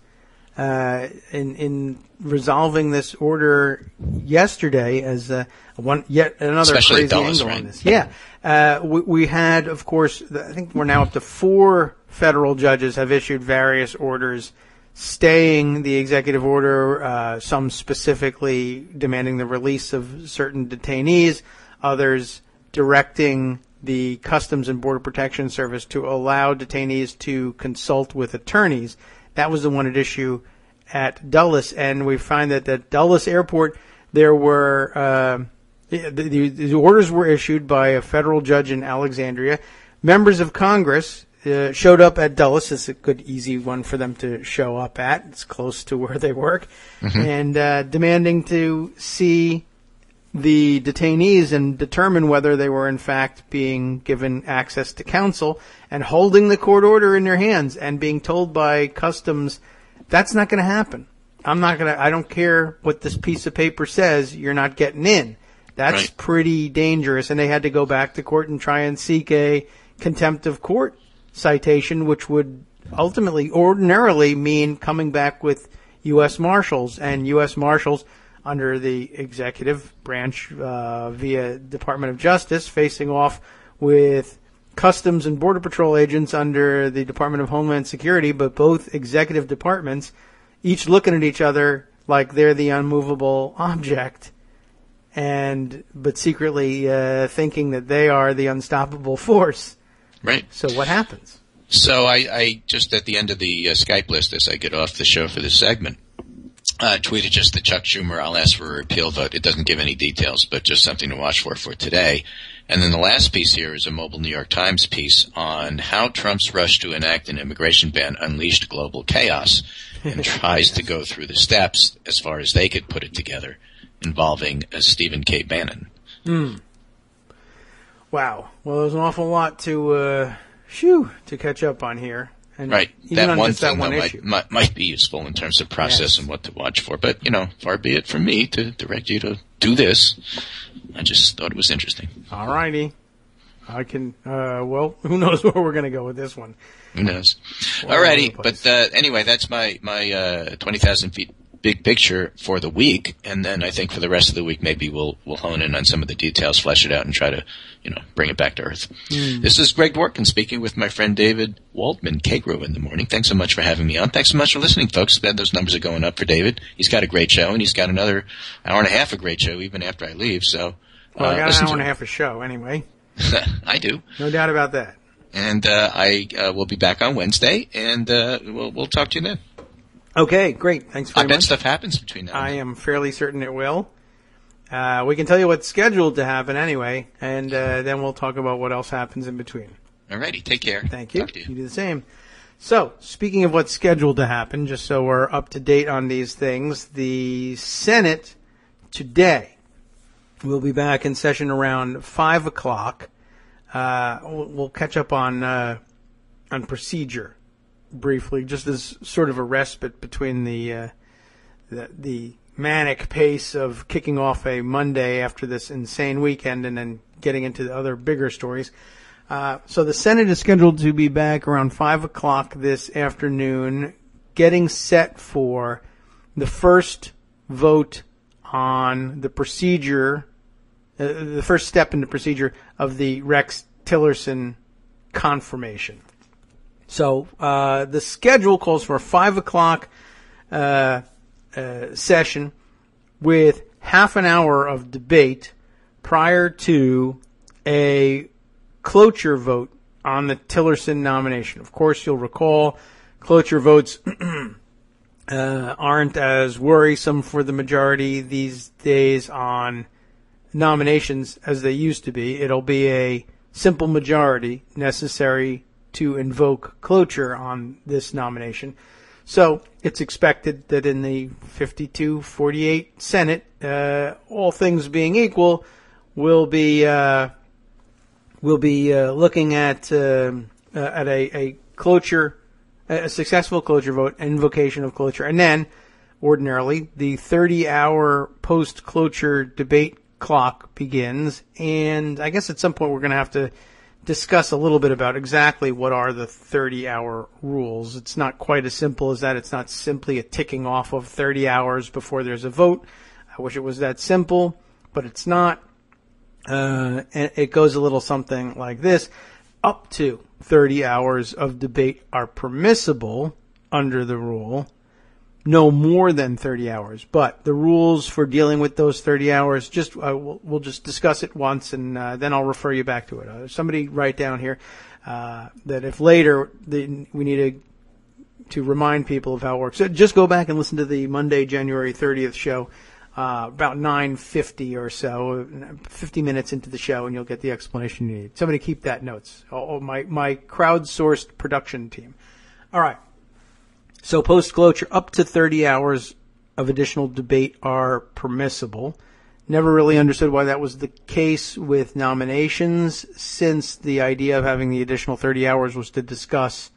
in resolving this order yesterday as yet another especially crazy Dulles, angle right? on this. Yeah, we had, of course, I think we're now up to 4 federal judges have issued various orders staying the executive order, some specifically demanding the release of certain detainees, others directing the Customs and Border Protection Service to allow detainees to consult with attorneys. That was the one at issue at Dulles, and we find that at Dulles Airport there were the orders were issued by a federal judge in Alexandria. Members of Congress showed up at Dulles. It's a good, easy one for them to show up at. It's close to where they work, and demanding to see the detainees and determine whether they were in fact being given access to counsel, and holding the court order in their hands and being told by customs, that's not going to happen. I don't care what this piece of paper says, you're not getting in. That's right. Pretty dangerous. And they had to go back to court and try and seek a contempt of court citation, which would ultimately, ordinarily mean coming back with U.S. Marshals, and U.S. Marshals under the executive branch via Department of Justice facing off with Customs and Border Patrol agents under the Department of Homeland Security, but both executive departments each looking at each other like they're the unmovable object, but secretly thinking that they are the unstoppable force. Right. So what happens? So I just at the end of the Skype list as I get off the show for this segment, tweeted just the Chuck Schumer, I'll ask for a repeal vote. It doesn't give any details, but just something to watch for today. And then the last piece here is a mobile New York Times piece on how Trump's rush to enact an immigration ban unleashed global chaos and tries to go through the steps, as far as they could put it together, involving Stephen K. Bannon. Wow. Well, there's an awful lot to catch up on here. And right. That one thing that might be useful in terms of process and what to watch for. But, far be it from me to direct you to do this. I just thought it was interesting. All righty. I can, who knows where we're going to go with this one. Who knows? All righty. But anyway, that's my 20,000 feet big picture for the week. And then I think for the rest of the week, maybe we'll hone in on some of the details, flesh it out, and try to, bring it back to earth. This is Greg Dworkin speaking with my friend David Waldman, Kagro in the morning. Thanks so much for having me on. Thanks so much for listening, folks. Glad those numbers are going up for David. He's got a great show, and he's got another hour and a half of great show even after I leave. So, well, I got an hour and a half of show anyway. I do. No doubt about that. And I will be back on Wednesday, and we'll talk to you then. Okay, great. Thanks very much. I bet stuff happens between now and then. I am fairly certain it will. We can tell you what's scheduled to happen anyway, and then we'll talk about what else happens in between. All righty. Take care. Thank you. Talk to you. You do the same. So, speaking of what's scheduled to happen, just so we're up to date on these things, the Senate today will be back in session around 5 o'clock. We'll catch up on procedure briefly, just as sort of a respite between the manic pace of kicking off a Monday after this insane weekend and then getting into the other bigger stories. So the Senate is scheduled to be back around 5 o'clock this afternoon, getting set for the first vote on the procedure, the first step in the procedure of the Rex Tillerson confirmation. So the schedule calls for a 5 o'clock session with half an hour of debate prior to a cloture vote on the Tillerson nomination. Of course, you'll recall cloture votes aren't as worrisome for the majority these days on nominations as they used to be. It'll be a simple majority necessary to invoke cloture on this nomination. So it's expected that in the 52-48 Senate, all things being equal, we'll be looking at a cloture, a successful cloture vote, invocation of cloture, and then ordinarily the 30-hour post-cloture debate clock begins. And I guess at some point we're going to have to discuss a little bit about exactly what are the 30-hour rules. It's not quite as simple as that. It's not simply a ticking off of 30 hours before there's a vote. I wish it was that simple, but it's not. And it goes a little something like this. Up to 30 hours of debate are permissible under the rule. No more than 30 hours. But the rules for dealing with those 30 hours, we'll just discuss it once, and then I'll refer you back to it. Somebody write down here that if later we need to remind people of how it works. So just go back and listen to the Monday, January 30th show, about 9:50 or so, 50 minutes into the show, and you'll get the explanation you need. Somebody keep that notes. My crowdsourced production team. All right. So post-cloture, up to 30 hours of additional debate are permissible. Never really understood why that was the case with nominations, since the idea of having the additional 30 hours was to discuss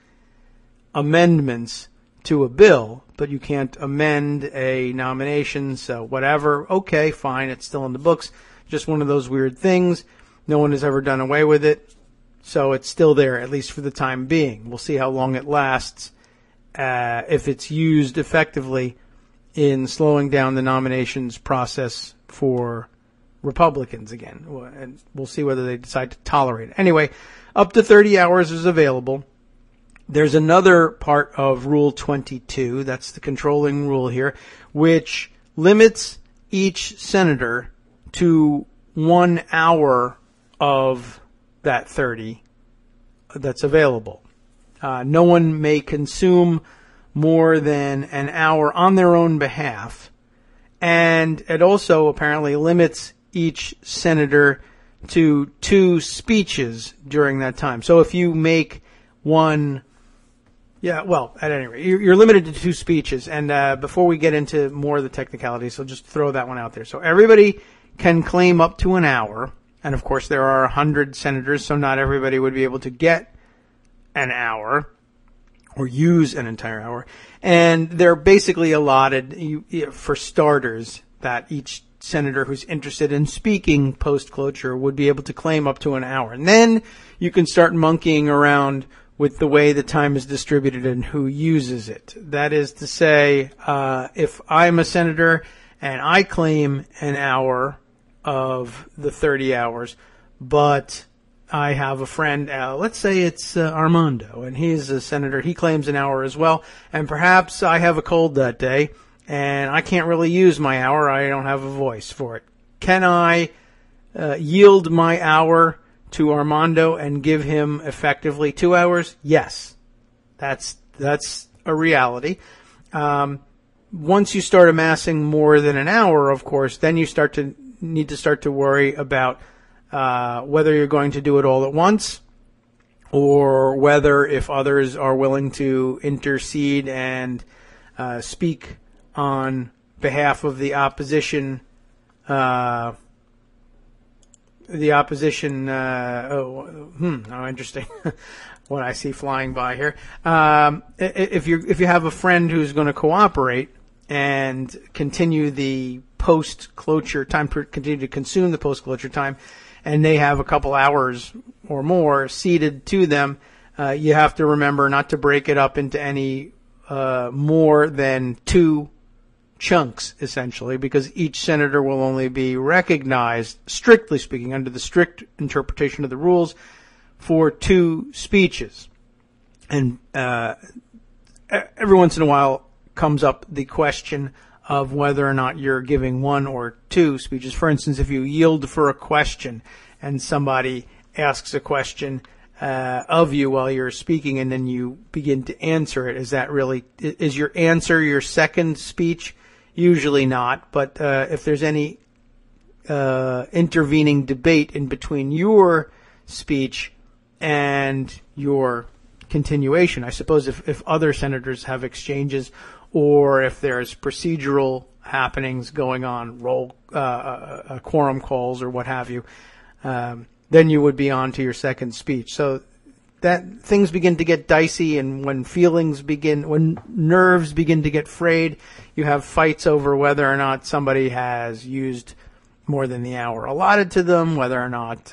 amendments to a bill, but you can't amend a nomination, so whatever. Okay, fine, it's still in the books. Just one of those weird things. No one has ever done away with it, so it's still there, at least for the time being. We'll see how long it lasts, if it's used effectively in slowing down the nominations process for Republicans again. And we'll see whether they decide to tolerate it. Anyway, up to 30 hours is available. There's another part of Rule 22, that's the controlling rule here, which limits each senator to 1 hour of that 30 that's available. No one may consume more than an hour on their own behalf. And it also apparently limits each senator to 2 speeches during that time. So if you make one... Yeah, well, at any rate, you're limited to 2 speeches. And before we get into more of the technicalities, so just throw that one out there. So everybody can claim up to an hour. And, of course, there are 100 senators, so not everybody would be able to get an hour or use an entire hour. And they're basically allotted, for starters, that each senator who's interested in speaking post-cloture would be able to claim up to an hour. And then you can start monkeying around with the way the time is distributed and who uses it. That is to say, if I'm a senator and I claim an hour of the 30 hours, but I have a friend, let's say it's Armando, and he's a senator, he claims an hour as well, and perhaps I have a cold that day, and I can't really use my hour, I don't have a voice for it. Can I yield my hour to Armando and give him effectively 2 hours? Yes. That's a reality. Once you start amassing more than an hour, of course, then you need to worry about whether you're going to do it all at once, or whether, if others are willing to intercede and speak on behalf of the opposition, interesting. What I see flying by here. If you have a friend who's going to cooperate and continue the post-cloture time, continue to consume the post-cloture time, and they have a couple hours or more ceded to them, you have to remember not to break it up into any more than 2 chunks, essentially, because each senator will only be recognized, strictly speaking, under the strict interpretation of the rules, for 2 speeches. And every once in a while comes up the question of whether or not you're giving 1 or 2 speeches. For instance, if you yield for a question and somebody asks a question of you while you're speaking and then you begin to answer it, is your answer your second speech? Usually not, but if there's any intervening debate in between your speech and your continuation, I suppose if other senators have exchanges, or if there's procedural happenings going on, quorum calls or what have you, then you would be on to your second speech. So that things begin to get dicey, and when nerves begin to get frayed, you have fights over whether or not somebody has used more than the hour allotted to them, whether or not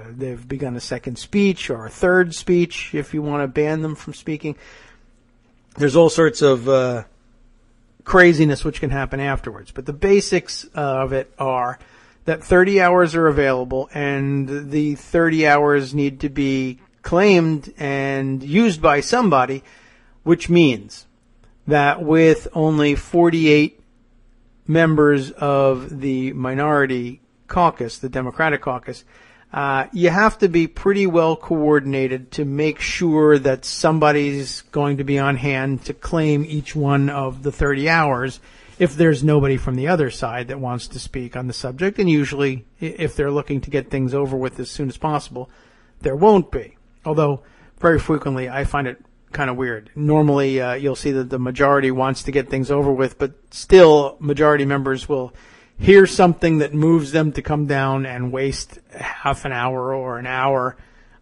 they've begun a second speech or a third speech, if you want to ban them from speaking. There's all sorts of craziness which can happen afterwards. But the basics of it are that 30 hours are available, and the 30 hours need to be claimed and used by somebody, which means that with only 48 members of the minority caucus, the Democratic caucus, you have to be pretty well coordinated to make sure that somebody's going to be on hand to claim each one of the 30 hours if there's nobody from the other side that wants to speak on the subject. And usually, if they're looking to get things over with as soon as possible, there won't be. Although, very frequently, I find it kind of weird. Normally, you'll see that the majority wants to get things over with, but still, majority members will hear something that moves them to come down and waste half an hour or an hour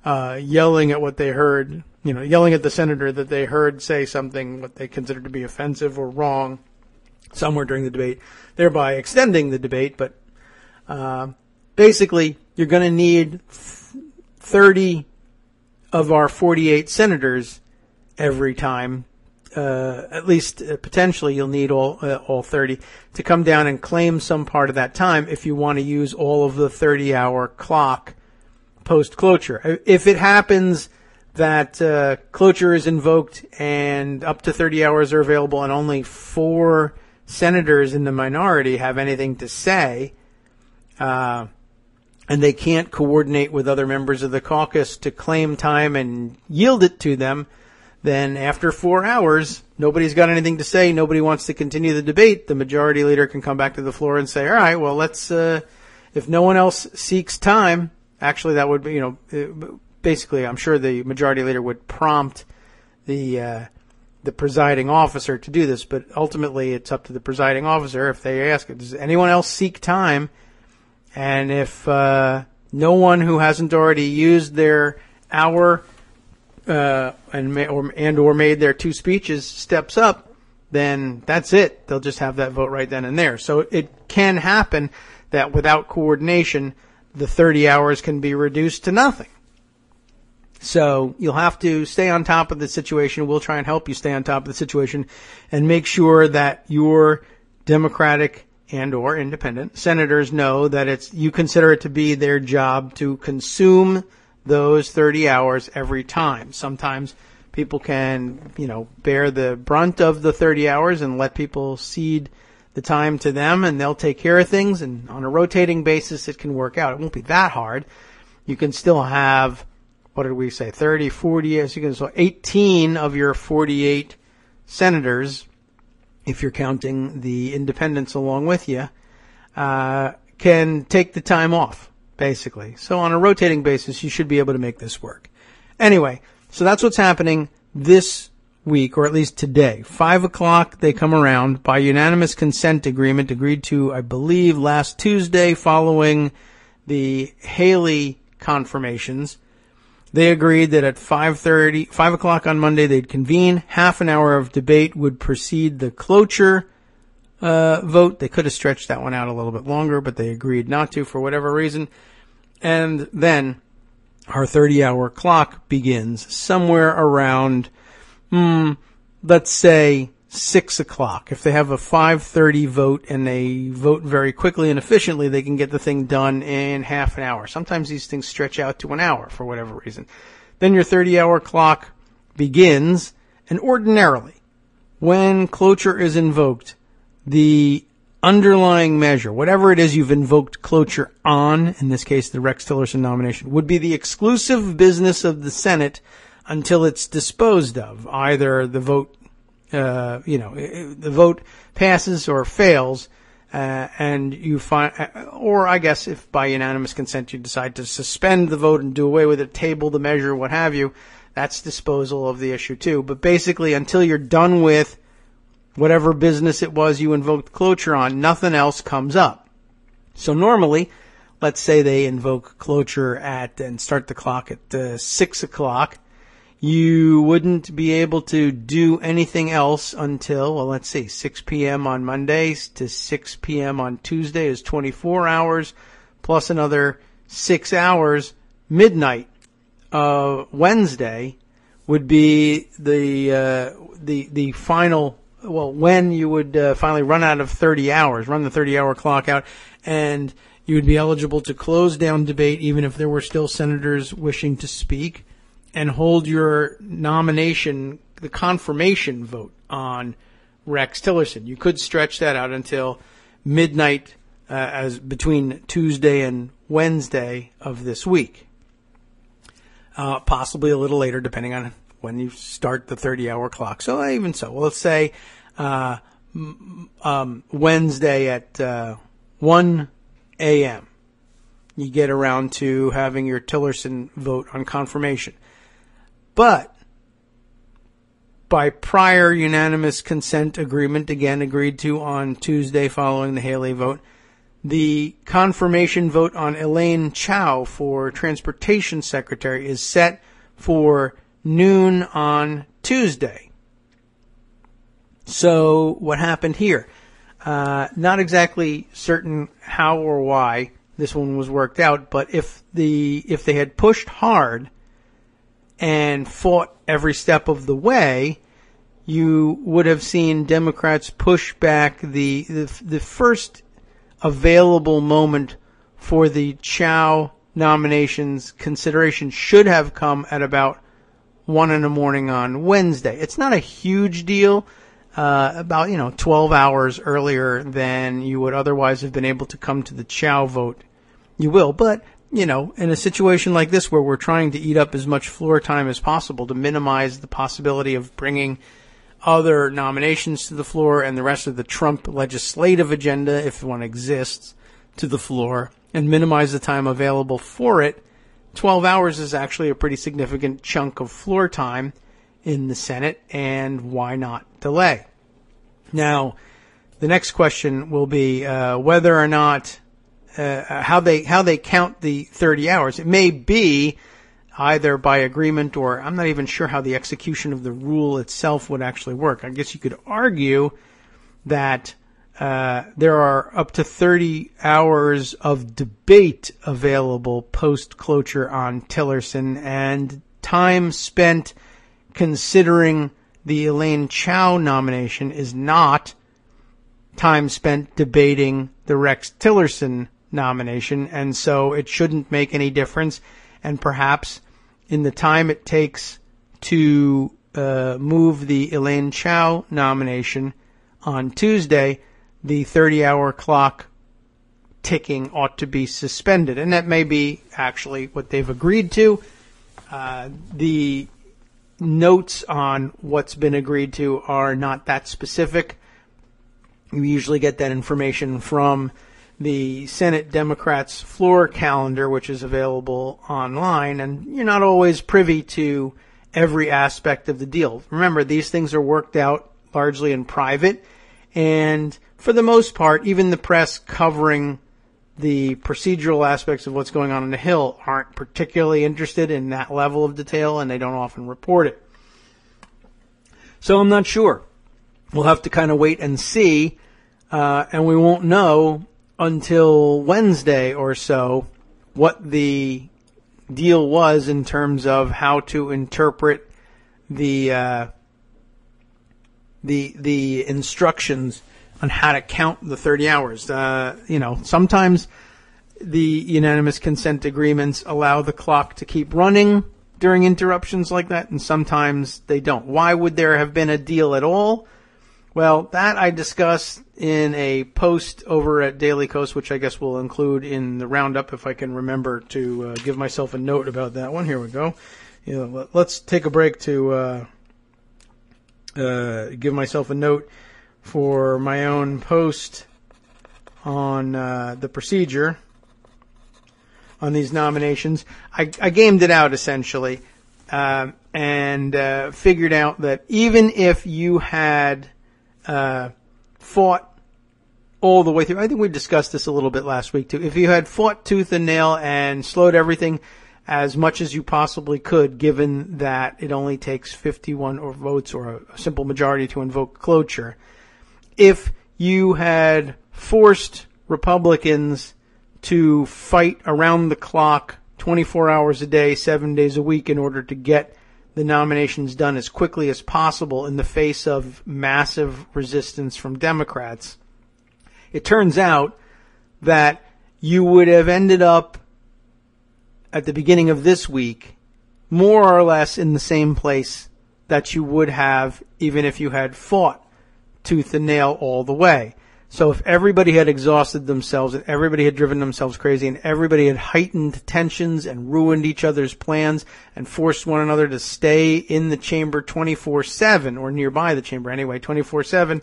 yelling at what they heard, yelling at the senator that they heard say something what they consider to be offensive or wrong somewhere during the debate, thereby extending the debate. But basically, you're going to need 30 of our 48 senators every time. At least potentially you'll need all 30 to come down and claim some part of that time if you want to use all of the 30-hour clock post-cloture. If it happens that cloture is invoked and up to 30 hours are available and only 4 senators in the minority have anything to say, and they can't coordinate with other members of the caucus to claim time and yield it to them, then after 4 hours, nobody's got anything to say, nobody wants to continue the debate, the majority leader can come back to the floor and say, all right, well, let's, if no one else seeks time, actually that would be, basically I'm sure the majority leader would prompt the presiding officer to do this, but ultimately it's up to the presiding officer if they ask, does anyone else seek time? And if no one who hasn't already used their hour or made their 2 speeches steps up, then that's it. They'll just have that vote right then and there. So it can happen that without coordination, the 30 hours can be reduced to nothing. So you'll have to stay on top of the situation. We'll try and help you stay on top of the situation and make sure that your Democratic and or independent senators know that you consider it to be their job to consume those 30 hours every time. Sometimes people can, bear the brunt of the 30 hours and let people cede the time to them and they'll take care of things. And on a rotating basis, it can work out. It won't be that hard. You can still have, what did we say, 30, 40, so 18 of your 48 senators, if you're counting the independents along with you, can take the time off, basically. So on a rotating basis, you should be able to make this work. Anyway, so that's what's happening this week, or at least today. 5 o'clock, they come around by unanimous consent agreement agreed to, I believe, last Tuesday following the Haley confirmations. They agreed that at 5 o'clock on Monday, they'd convene. Half an hour of debate would precede the cloture vote. They could have stretched that one out a little bit longer, but they agreed not to for whatever reason. And then our 30-hour clock begins somewhere around, let's say, 6 o'clock. If they have a 5:30 vote and they vote very quickly and efficiently, they can get the thing done in half an hour. Sometimes these things stretch out to an hour for whatever reason. Then your 30-hour clock begins, and ordinarily, when cloture is invoked, the underlying measure, whatever it is you've invoked cloture on, in this case the Rex Tillerson nomination, would be the exclusive business of the Senate until it's disposed of. Either the vote the vote passes or fails, and you find, or I guess if by unanimous consent you decide to suspend the vote and do away with it, table the measure, what have you, that's disposal of the issue too. But basically, until you're done with whatever business it was you invoked cloture on, nothing else comes up. So normally, let's say they invoke cloture and start the clock at 6 o'clock. You wouldn't be able to do anything else until, well, let's see, 6 p.m. on Mondays to 6 p.m. on Tuesday is 24 hours, plus another 6 hours. Midnight Wednesday would be the final, well, when you would finally run out of 30 hours, run the 30-hour clock out, and you would be eligible to close down debate even if there were still senators wishing to speak, and hold your nomination, the confirmation vote on Rex Tillerson. You could stretch that out until midnight as between Tuesday and Wednesday of this week. Possibly a little later, depending on when you start the 30-hour clock. So even so, well, let's say Wednesday at 1 a.m. you get around to having your Tillerson vote on confirmation. But by prior unanimous consent agreement, again agreed to on Tuesday following the Haley vote, the confirmation vote on Elaine Chao for Transportation Secretary is set for noon on Tuesday. So what happened here? Not exactly certain how or why this one was worked out, but if they had pushed hard and fought every step of the way, you would have seen Democrats push back the first available moment for the Chao nominations consideration should have come at about 1 a.m. on Wednesday. It's not a huge deal, about 12 hours earlier than you would otherwise have been able to come to the Chao vote. You will, but in a situation like this where we're trying to eat up as much floor time as possible to minimize the possibility of bringing other nominations to the floor and the rest of the Trump legislative agenda, if one exists, to the floor, and minimize the time available for it, 12 hours is actually a pretty significant chunk of floor time in the Senate, and why not delay? Now, the next question will be whether or not how they count the 30 hours. It may be either by agreement or I'm not even sure how the execution of the rule itself would actually work. I guess you could argue that there are up to 30 hours of debate available post-cloture on Tillerson, and time spent considering the Elaine Chao nomination is not time spent debating the Rex Tillerson nomination, and so it shouldn't make any difference. And perhaps in the time it takes to move the Elaine Chao nomination on Tuesday, the 30-hour clock ticking ought to be suspended. And that may be actually what they've agreed to. The notes on what's been agreed to are not that specific. You usually get that information from the Senate Democrats' floor calendar, which is available online, and you're not always privy to every aspect of the deal. Remember, these things are worked out largely in private, and for the most part, even the press covering the procedural aspects of what's going on the Hill aren't particularly interested in that level of detail, and they don't often report it. So I'm not sure. We'll have to kind of wait and see, and we won't know until Wednesday or so what the deal was in terms of how to interpret the instructions on how to count the 30 hours. Sometimes the unanimous consent agreements allow the clock to keep running during interruptions like that, and sometimes they don't. Why would there have been a deal at all? Well, that I discussed in a post over at Daily Kos, which I guess we'll include in the roundup if I can remember to give myself a note about that one. Here we go. Let's take a break to give myself a note for my own post on the procedure on these nominations. I gamed it out essentially and figured out that even if you had fought all the way through, I think we discussed this a little bit last week too, if you had fought tooth and nail and slowed everything as much as you possibly could, given that it only takes 51 votes or a simple majority to invoke cloture, if you had forced Republicans to fight around the clock 24 hours a day, 7 days a week in order to get the nominations done as quickly as possible in the face of massive resistance from Democrats, it turns out that you would have ended up at the beginning of this week more or less in the same place that you would have even if you had fought tooth and nail all the way. So if everybody had exhausted themselves and everybody had driven themselves crazy and everybody had heightened tensions and ruined each other's plans and forced one another to stay in the chamber 24/7 or nearby the chamber anyway, 24/7,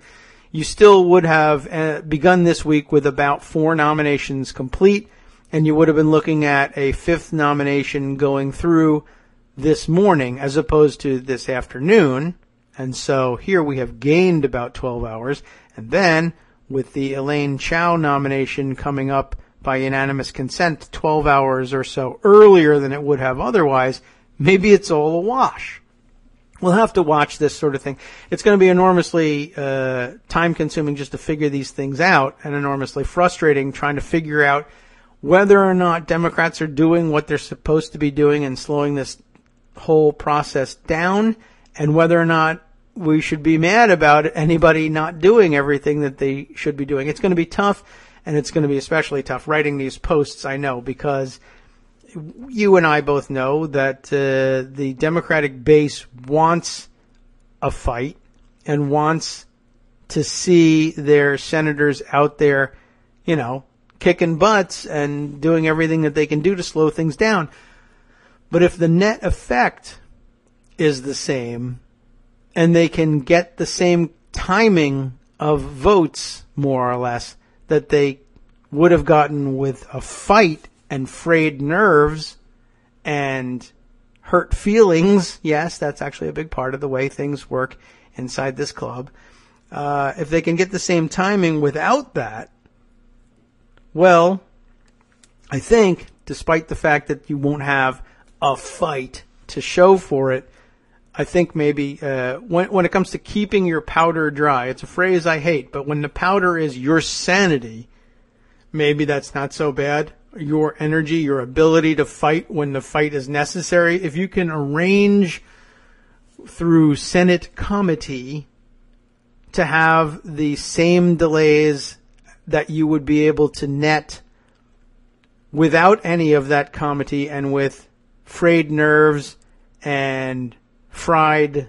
you still would have begun this week with about 4 nominations complete, and you would have been looking at a 5th nomination going through this morning as opposed to this afternoon. And so here we have gained about 12 hours, and then with the Elaine Chao nomination coming up by unanimous consent 12 hours or so earlier than it would have otherwise, maybe it's all a wash. We'll have to watch this sort of thing. It's going to be enormously time-consuming just to figure these things out, and enormously frustrating trying to figure out whether or not Democrats are doing what they're supposed to be doing and slowing this whole process down, and whether or not we should be mad about anybody not doing everything that they should be doing. It's going to be tough, and it's going to be especially tough writing these posts, I know, because you and I both know that the Democratic base wants a fight and wants to see their senators out there, kicking butts and doing everything that they can do to slow things down. But if the net effect is the same and they can get the same timing of votes, more or less, that they would have gotten with a fight and frayed nerves and hurt feelings, yes, that's actually a big part of the way things work inside this club. If they can get the same timing without that, well, I think, despite the fact that you won't have a fight to show for it, I think maybe when it comes to keeping your powder dry, it's a phrase I hate, but when the powder is your sanity, maybe that's not so bad. Your energy, your ability to fight when the fight is necessary. If you can arrange through Senate committee to have the same delays that you would be able to net without any of that committee and with frayed nerves and fried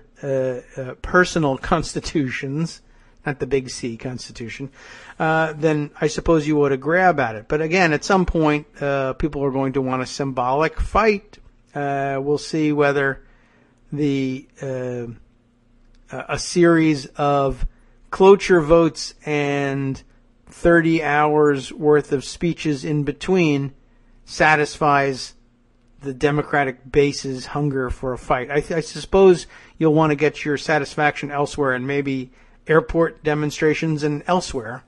personal constitutions, not the big C constitution, then I suppose you ought to grab at it. But again, at some point, people are going to want a symbolic fight. We'll see whether a series of cloture votes and 30 hours worth of speeches in between satisfies the Democratic base's hunger for a fight. I suppose you'll want to get your satisfaction elsewhere, and maybe airport demonstrations and elsewhere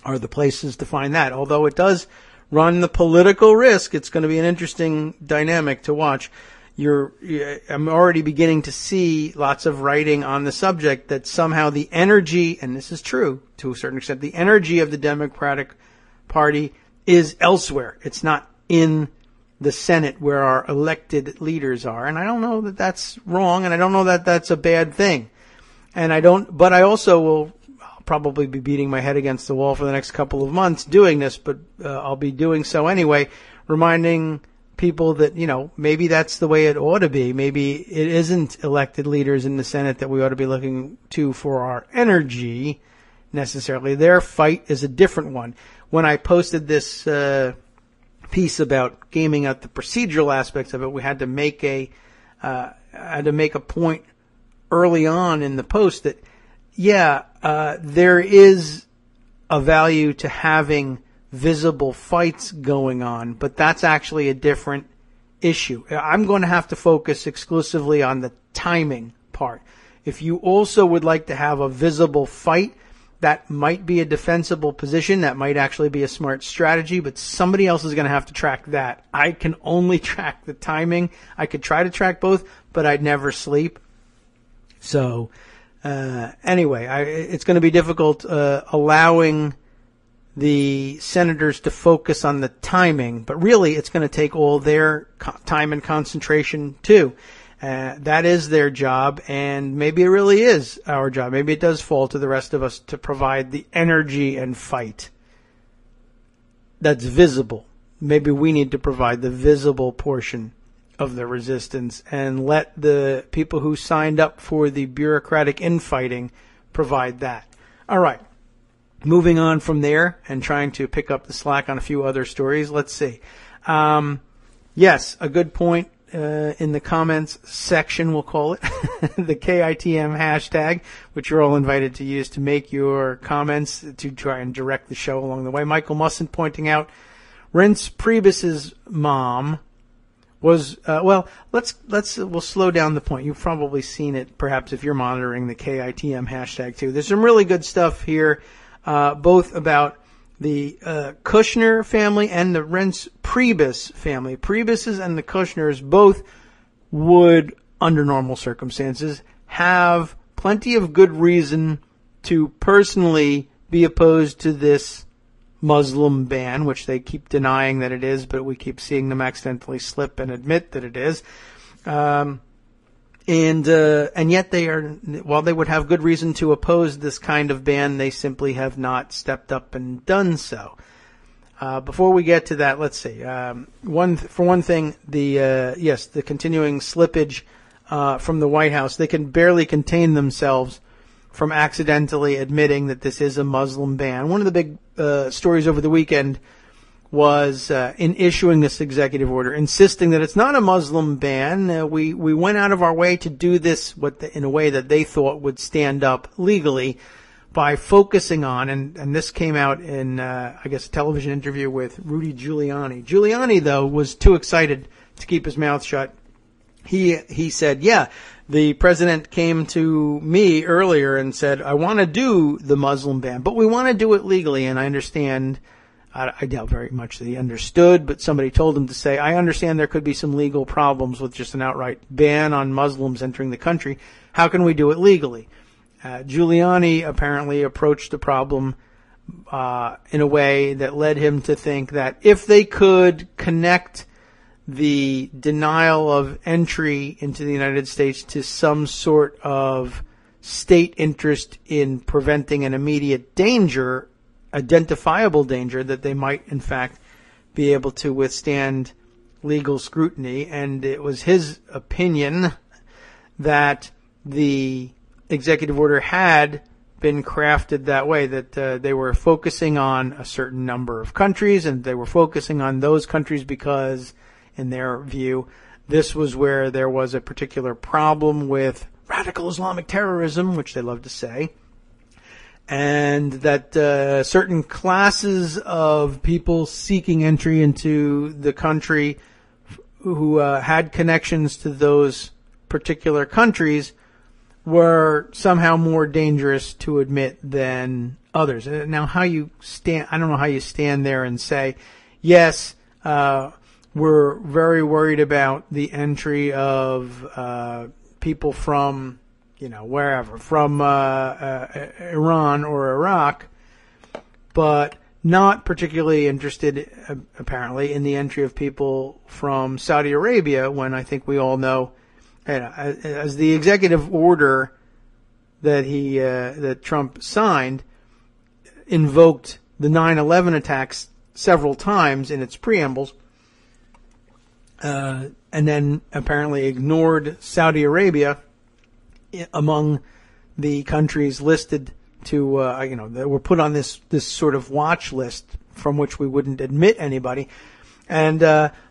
are the places to find that. Although it does run the political risk, it's going to be an interesting dynamic to watch. I'm already beginning to see lots of writing on the subject that somehow the energy, and this is true to a certain extent, the energy of the Democratic Party is elsewhere. It's not in the Senate where our elected leaders are. And I don't know that that's wrong, and I don't know that that's a bad thing. But I also will probably be beating my head against the wall for the next couple of months doing this, but I'll be doing so anyway, reminding people that, maybe that's the way it ought to be. Maybe it isn't elected leaders in the Senate that we ought to be looking to for our energy necessarily. Their fight is a different one. When I posted this piece about gaming out the procedural aspects of it, we had to make a point early on in the post that, there is a value to having visible fights going on, but that's actually a different issue. I'm going to have to focus exclusively on the timing part. If you also would like to have a visible fight, that might be a defensible position. That might actually be a smart strategy, but somebody else is going to have to track that. I can only track the timing. I could try to track both, but I'd never sleep. So, anyway, it's going to be difficult allowing the senators to focus on the timing, but really it's going to take all their time and concentration too. That is their job, and maybe it really is our job. Maybe it does fall to the rest of us to provide the energy and fight that's visible. Maybe we need to provide the visible portion of the resistance and let the people who signed up for the bureaucratic infighting provide that. All right. Moving on from there and trying to pick up the slack on a few other stories. Let's see. Yes, a good point in the comments section, we'll call it, the KITM hashtag, which you're all invited to use to make your comments to try and direct the show along the way. Michael Musson pointing out Reince Priebus's mom was, we'll slow down the point. You've probably seen it, perhaps, if you're monitoring the KITM hashtag too. There's some really good stuff here both about the Kushner family and the Reince Priebus family. Priebuses and the Kushners both would, under normal circumstances, have plenty of good reason to personally be opposed to this Muslim ban, which they keep denying that it is, but we keep seeing them accidentally slip and admit that it is. And yet they are, while they would have good reason to oppose this kind of ban, they simply have not stepped up and done so. Before we get to that, let's see. For one thing, the continuing slippage from the White House, they can barely contain themselves from accidentally admitting that this is a Muslim ban. One of the big stories over the weekend was in issuing this executive order, insisting that it's not a Muslim ban. We went out of our way to do this in a way that they thought would stand up legally by focusing on, and this came out in, I guess, a television interview with Rudy Giuliani. Giuliani, though, was too excited to keep his mouth shut. He said, yeah, the president came to me earlier and said, I want to do the Muslim ban, but we want to do it legally. And I understand, I doubt very much that he understood, but somebody told him to say, I understand there could be some legal problems with just an outright ban on Muslims entering the country. How can we do it legally? Giuliani apparently approached the problem in a way that led him to think that if they could connect the denial of entry into the United States to some sort of state interest in preventing an immediate danger, identifiable danger, that they might in fact be able to withstand legal scrutiny. And it was his opinion that the executive order had been crafted that way, that they were focusing on a certain number of countries, and they were focusing on those countries because, in their view, this was where there was a particular problem with radical Islamic terrorism, which they love to say, and that certain classes of people seeking entry into the country who had connections to those particular countries were somehow more dangerous to admit than others. Now, how you stand, I don't know how you stand there and say, yes, we're very worried about the entry of people from, wherever, from Iran or Iraq, but not particularly interested, apparently, in the entry of people from Saudi Arabia, when I think we all know, as the executive order that Trump signed invoked the 9/11 attacks several times in its preambles, and then apparently ignored Saudi Arabia among the countries listed to, that were put on this sort of watch list from which we wouldn't admit anybody. And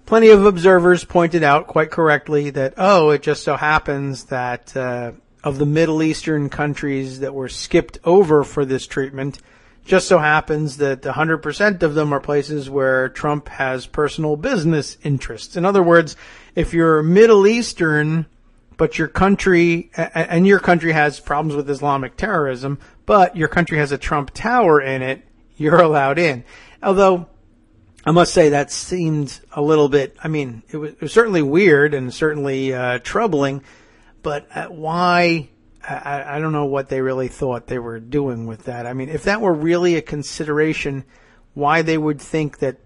plenty of observers pointed out quite correctly that, it just so happens that of the Middle Eastern countries that were skipped over for this treatment, just so happens that 100% of them are places where Trump has personal business interests. In other words, if you're Middle Eastern, but your country has problems with Islamic terrorism, but your country has a Trump Tower in it, you're allowed in. Although, I must say that seemed a little bit, it was certainly weird and certainly troubling, but why, I don't know what they really thought they were doing with that. If that were really a consideration, why they would think that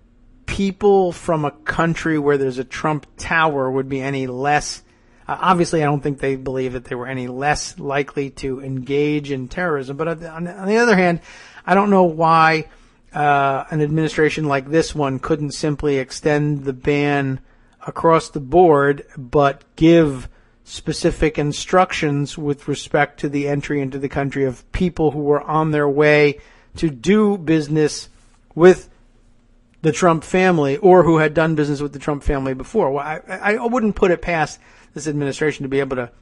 people from a country where there's a Trump Tower would be any less, obviously I don't think they believe that they were any less likely to engage in terrorism, but on the other hand, I don't know why an administration like this one couldn't simply extend the ban across the board, but give specific instructions with respect to the entry into the country of people who were on their way to do business with the Trump family or who had done business with the Trump family before. Well, I wouldn't put it past this administration to be able to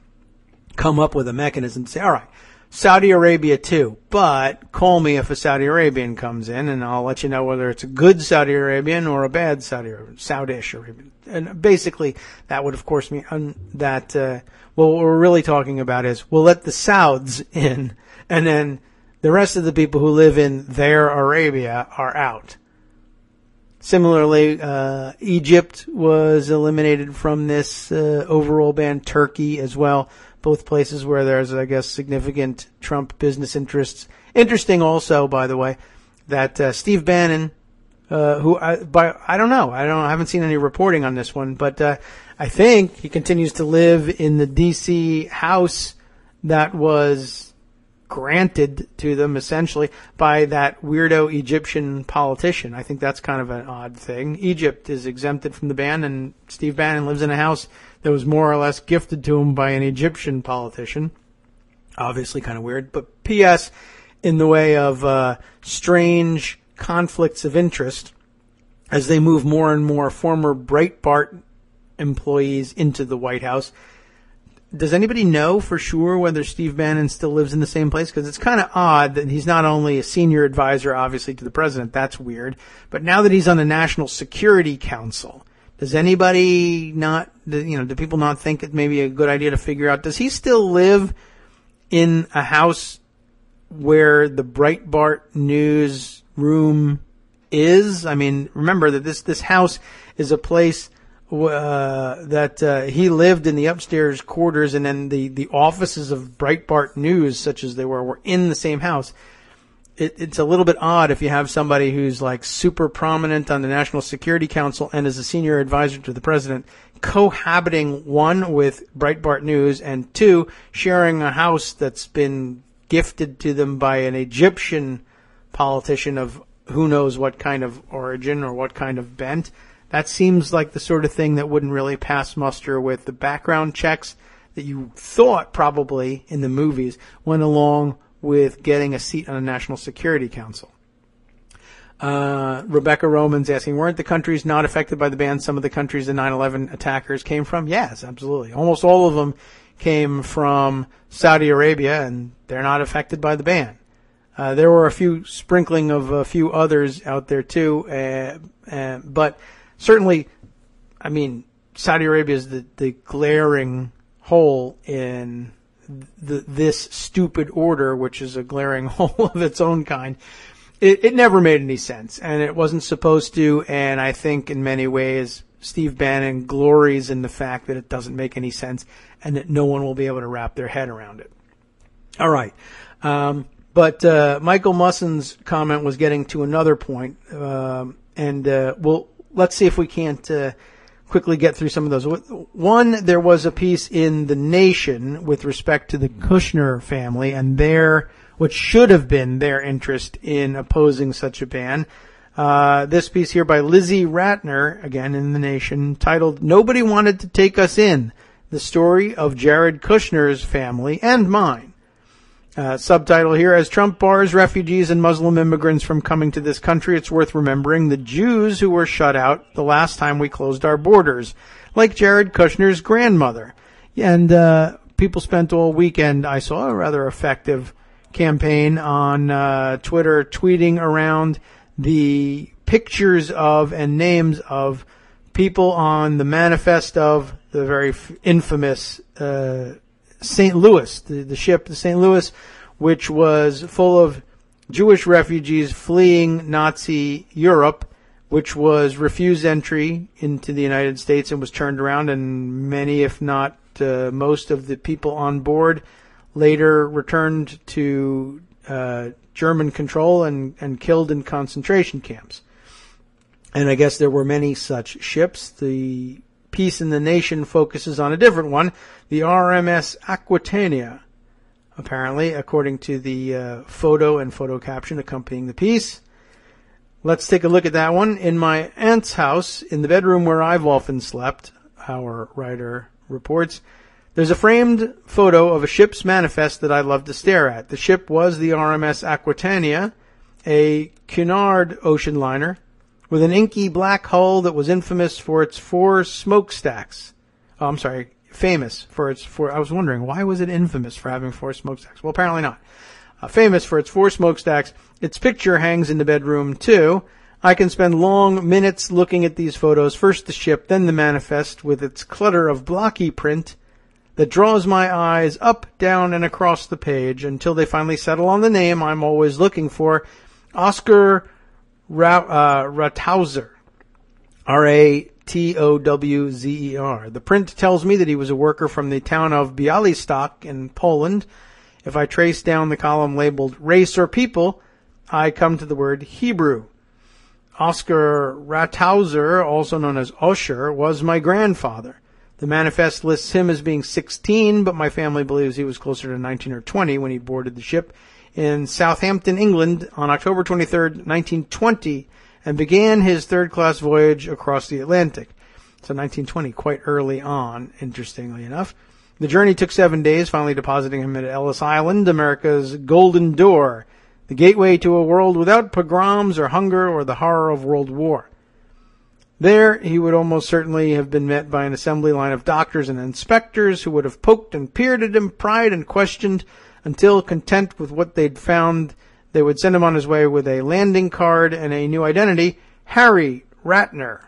come up with a mechanism to say, all right, Saudi Arabia too, but call me if a Saudi Arabian comes in and I'll let you know whether it's a good Saudi Arabian or a bad Saudish Arabian. And basically that would of course mean that what we're really talking about is we'll let the Sauds in and then The rest of the people who live in their Arabia are out. Similarly, Egypt was eliminated from this overall ban. Turkey as well. Both places where there's, I guess, significant Trump business interests. Interesting also, by the way, that Steve Bannon, I don't know. I haven't seen any reporting on this one, but I think he continues to live in the D.C. house that was granted to them essentially by that weirdo Egyptian politician. I think that's kind of an odd thing. Egypt is exempted from the ban, and Steve Bannon lives in a house that was more or less gifted to him by an Egyptian politician. Obviously kind of weird, but P.S. in the way of strange conflicts of interest as they move more and more former Breitbart employees into the White House. Does anybody know for sure whether Steve Bannon still lives in the same place? Because it's kind of odd that he's not only a senior advisor, obviously, to the president. That's weird. But now that he's on the National Security Council, does anybody not, do people not think it may be a good idea to figure out, does he still live in a house where the Breitbart news room is? I mean, remember that this house is a place that he lived in the upstairs quarters, and then the offices of Breitbart News, such as they were in the same house. It's a little bit odd if you have somebody who's like super prominent on the National Security Council and is a senior advisor to the president, cohabiting, one, with Breitbart News, and two, sharing a house that's been gifted to them by an Egyptian politician of who knows what kind of origin or what kind of bent. That seems like the sort of thing that wouldn't really pass muster with the background checks that you thought probably in the movies went along with getting a seat on a National Security Council. Rebecca Roman's asking, weren't the countries not affected by the ban some of the countries the 9/11 attackers came from? Yes, absolutely. Almost all of them came from Saudi Arabia, and they're not affected by the ban. There were a few sprinkling of a few others out there too, but certainly, I mean, Saudi Arabia is the glaring hole in this stupid order, which is a glaring hole of its own kind. It never made any sense, and it wasn't supposed to, and I think in many ways Steve Bannon glories in the fact that it doesn't make any sense and that no one will be able to wrap their head around it. All right. But Michael Musson's comment was getting to another point, let's see if we can't quickly get through some of those. One, there was a piece in The Nation with respect to the Kushner family and what should have been their interest in opposing such a ban. This piece here by Lizzie Ratner, again in The Nation, titled, "Nobody Wanted to Take Us In, the Story of Jared Kushner's Family and Mine." Subtitle here, as Trump bars refugees and Muslim immigrants from coming to this country, it's worth remembering the Jews who were shut out the last time we closed our borders, like Jared Kushner's grandmother. And people spent all weekend, I saw a rather effective campaign on Twitter, tweeting around the pictures of and names of people on the manifest of the very infamous St. Louis, the ship, the St. Louis, which was full of Jewish refugees fleeing Nazi Europe, which was refused entry into the United States and was turned around, and many, if not most of the people on board later returned to German control and killed in concentration camps. And I guess there were many such ships. The piece in The Nation focuses on a different one, the RMS Aquitania, apparently, according to the photo and photo caption accompanying the piece. Let's take a look at that one. In my aunt's house, in the bedroom where I've often slept, our writer reports, there's a framed photo of a ship's manifest that I love to stare at. The ship was the RMS Aquitania, a Cunard ocean liner, with an inky black hull that was infamous for its 4 smokestacks. Famous for its 4. I was wondering, why was it infamous for having 4 smokestacks? Well, apparently not. Famous for its 4 smokestacks. Its picture hangs in the bedroom, too. I can spend long minutes looking at these photos. First the ship, then the manifest with its clutter of blocky print that draws my eyes up, down, and across the page until they finally settle on the name I'm always looking for, Oscar Ratowzer. Ratowzer. The print tells me that he was a worker from the town of Białystok in Poland. If I trace down the column labeled race or people, I come to the word Hebrew. Oscar Ratowzer, also known as Osher, was my grandfather. The manifest lists him as being 16, but my family believes he was closer to 19 or 20 when he boarded the ship in Southampton, England on October 23rd, 1920, and began his third-class voyage across the Atlantic. So 1920, quite early on, interestingly enough. The journey took 7 days, finally depositing him at Ellis Island, America's Golden Door, the gateway to a world without pogroms or hunger or the horror of World War. There, he would almost certainly have been met by an assembly line of doctors and inspectors who would have poked and peered at him, pried and questioned, until, content with what they'd found, they would send him on his way with a landing card and a new identity, Harry Ratner.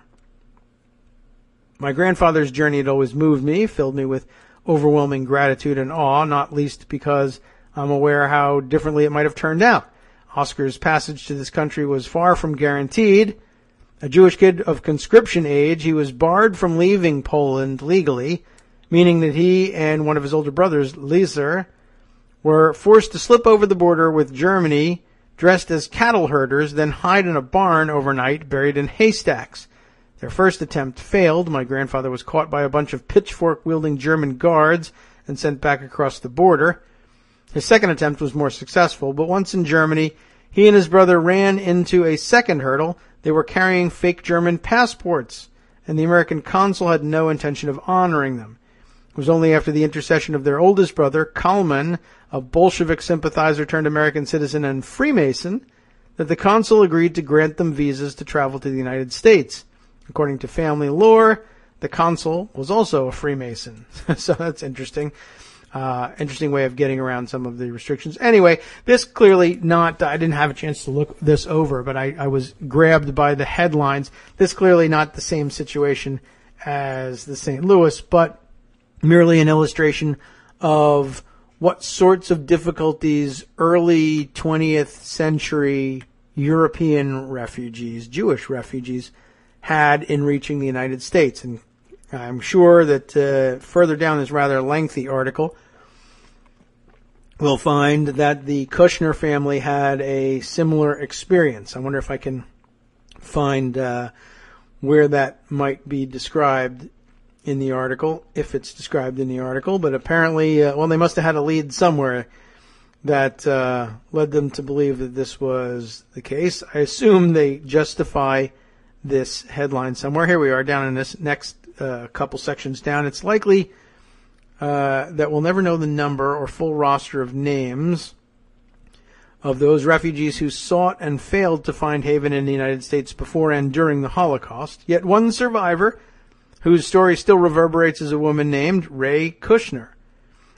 My grandfather's journey had always moved me, filled me with overwhelming gratitude and awe, not least because I'm aware how differently it might have turned out. Oscar's passage to this country was far from guaranteed. A Jewish kid of conscription age, he was barred from leaving Poland legally, meaning that he and one of his older brothers, Lizer, were forced to slip over the border with Germany, dressed as cattle herders, then hide in a barn overnight, buried in haystacks. Their first attempt failed. My grandfather was caught by a bunch of pitchfork-wielding German guards and sent back across the border. His second attempt was more successful, but once in Germany, he and his brother ran into a second hurdle. They were carrying fake German passports, and the American consul had no intention of honoring them. It was only after the intercession of their oldest brother, Kalman, a Bolshevik sympathizer turned American citizen and Freemason, that the consul agreed to grant them visas to travel to the United States. According to family lore, the consul was also a Freemason. So that's interesting. Interesting way of getting around some of the restrictions. Anyway, this clearly not, I didn't have a chance to look this over, but I was grabbed by the headlines. This clearly not the same situation as the St. Louis, but merely an illustration of what sorts of difficulties early 20th century European refugees, Jewish refugees, had in reaching the United States. And I'm sure that further down this rather lengthy article, we'll find that the Kushner family had a similar experience. I wonder if I can find where that might be described in the article, if it's described in the article. But apparently, they must have had a lead somewhere that led them to believe that this was the case. I assume they justify this headline somewhere. Here we are down in this next couple sections down. It's likely that we'll never know the number or full roster of names of those refugees who sought and failed to find haven in the United States before and during the Holocaust. Yet one survivor, whose story still reverberates, is a woman named Ray Kushner.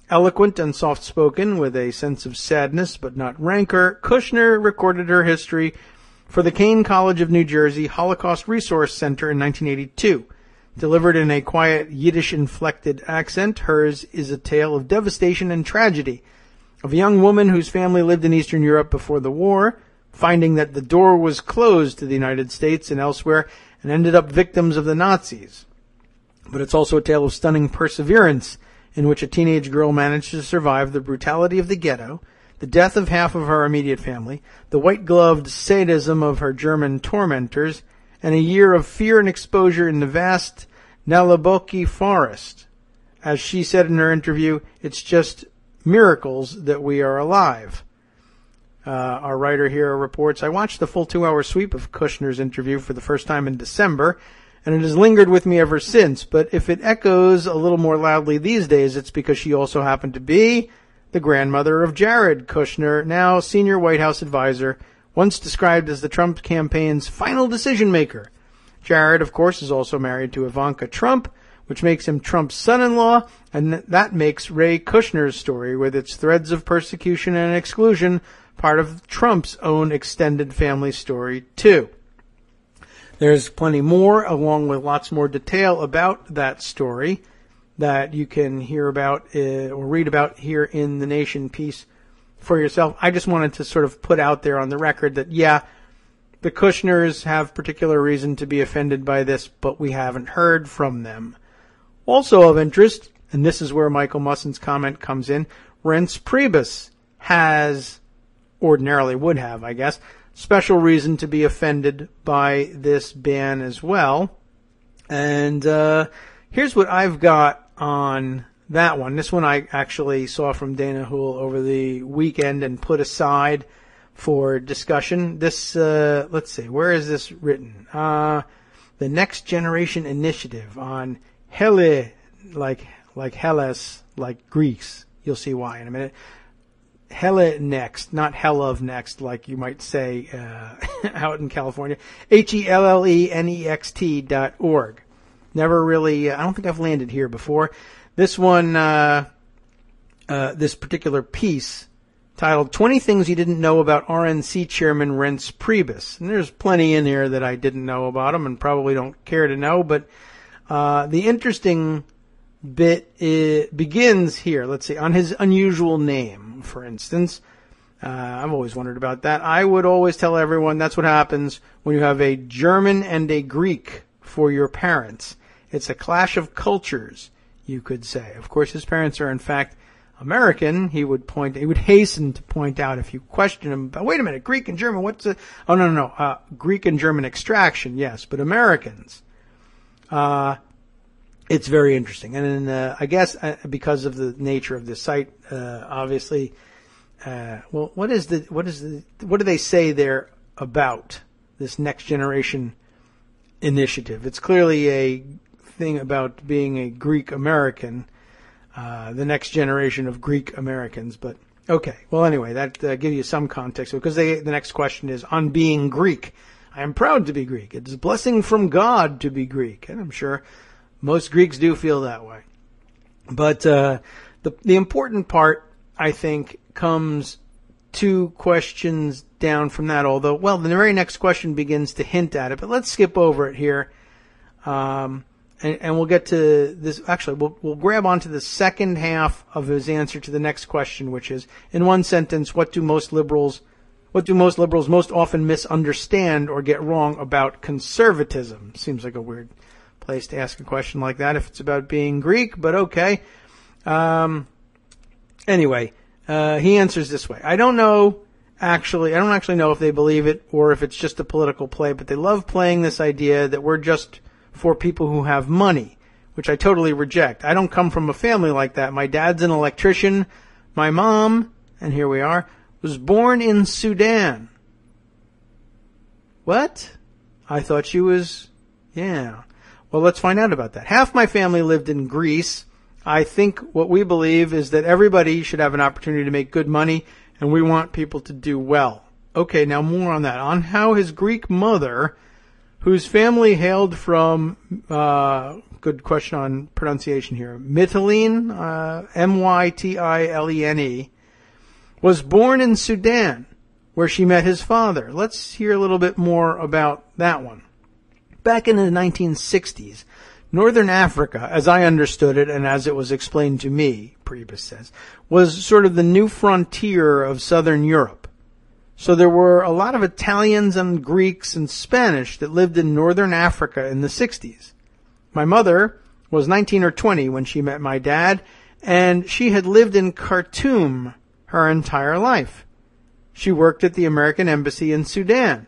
Eloquent and soft-spoken, with a sense of sadness but not rancor, Kushner recorded her history for the Kane College of New Jersey Holocaust Resource Center in 1982. Delivered in a quiet Yiddish-inflected accent, hers is a tale of devastation and tragedy, of a young woman whose family lived in Eastern Europe before the war, finding that the door was closed to the United States and elsewhere, and ended up victims of the Nazis. But it's also a tale of stunning perseverance, in which a teenage girl managed to survive the brutality of the ghetto, the death of half of her immediate family, the white-gloved sadism of her German tormentors, and a year of fear and exposure in the vast Naliboki forest. As she said in her interview, it's just miracles that we are alive. Our writer here reports, I watched the full 2-hour sweep of Kushner's interview for the first time in December, and it has lingered with me ever since. But if it echoes a little more loudly these days, it's because she also happened to be the grandmother of Jared Kushner, now senior White House advisor, once described as the Trump campaign's final decision maker. Jared, of course, is also married to Ivanka Trump, which makes him Trump's son-in-law, and that makes Ray Kushner's story, with its threads of persecution and exclusion, part of Trump's own extended family story, too. There's plenty more, along with lots more detail about that story, that you can hear about or read about here in the Nation piece for yourself. I just wanted to sort of put out there on the record that, yeah, the Kushners have particular reason to be offended by this, but we haven't heard from them. Also of interest, and this is where Michael Musson's comment comes in, Reince Priebus has, ordinarily would have, I guess, special reason to be offended by this ban as well. And here's what I've got on that one. This one I actually saw from Dana Hool over the weekend and put aside for discussion. This, let's see, where is this written? The Next Generation Initiative on Hele, like Hellas, like Greeks. You'll see why in a minute. Hele Next, not Hell of Next, like you might say out in California. HELLENEXT.org. Never really, I don't think I've landed here before. This one, this particular piece titled 20 Things You Didn't Know About RNC Chairman Reince Priebus. And there's plenty in here that I didn't know about him and probably don't care to know, but the interesting bit begins here. Let's see, on his unusual name, for instance. I've always wondered about that. I would always tell everyone that's what happens when you have a German and a Greek for your parents. It's a clash of cultures, you could say. Of course, his parents are, in fact, American. He would hasten to point out if you question him, but wait a minute, Greek and German, what's the, oh, no, Greek and German extraction, yes, but Americans. It's very interesting. And I guess because of the nature of this site, obviously, well, what do they say there about this Next Generation Initiative? It's clearly a thing about being a Greek American, the next generation of Greek Americans. But okay, well, anyway, that gives you some context because the next question is on being Greek. I am proud to be Greek. It's a blessing from God to be Greek, and I'm sure most Greeks do feel that way. But the important part, I think, comes 2 questions down from that. Although, well, the very next question begins to hint at it. But let's skip over it here. And we'll get to this. Actually, we'll grab onto the second half of his answer to the next question, which is, in one sentence, what do most liberals most often misunderstand or get wrong about conservatism? Seems like a weird place to ask a question like that if it's about being Greek, but okay. Anyway, he answers this way. I don't actually know if they believe it or if it's just a political play, but they love playing this idea that we're just for people who have money, which I totally reject. I don't come from a family like that. My dad's an electrician. My mom, and here we are, was born in Sudan. What? I thought she was, yeah. Well, let's find out about that. Half my family lived in Greece. I think what we believe is that everybody should have an opportunity to make good money, and we want people to do well. Okay, now more on that. On how his Greek mother, whose family hailed from, good question on pronunciation here, Mytilene, Mytilene, was born in Sudan, where she met his father. Let's hear a little bit more about that one. Back in the 1960s, Northern Africa, as I understood it and as it was explained to me, Priebus says, was sort of the new frontier of Southern Europe. So there were a lot of Italians and Greeks and Spanish that lived in Northern Africa in the 60s. My mother was 19 or 20 when she met my dad, and she had lived in Khartoum her entire life. She worked at the American Embassy in Sudan.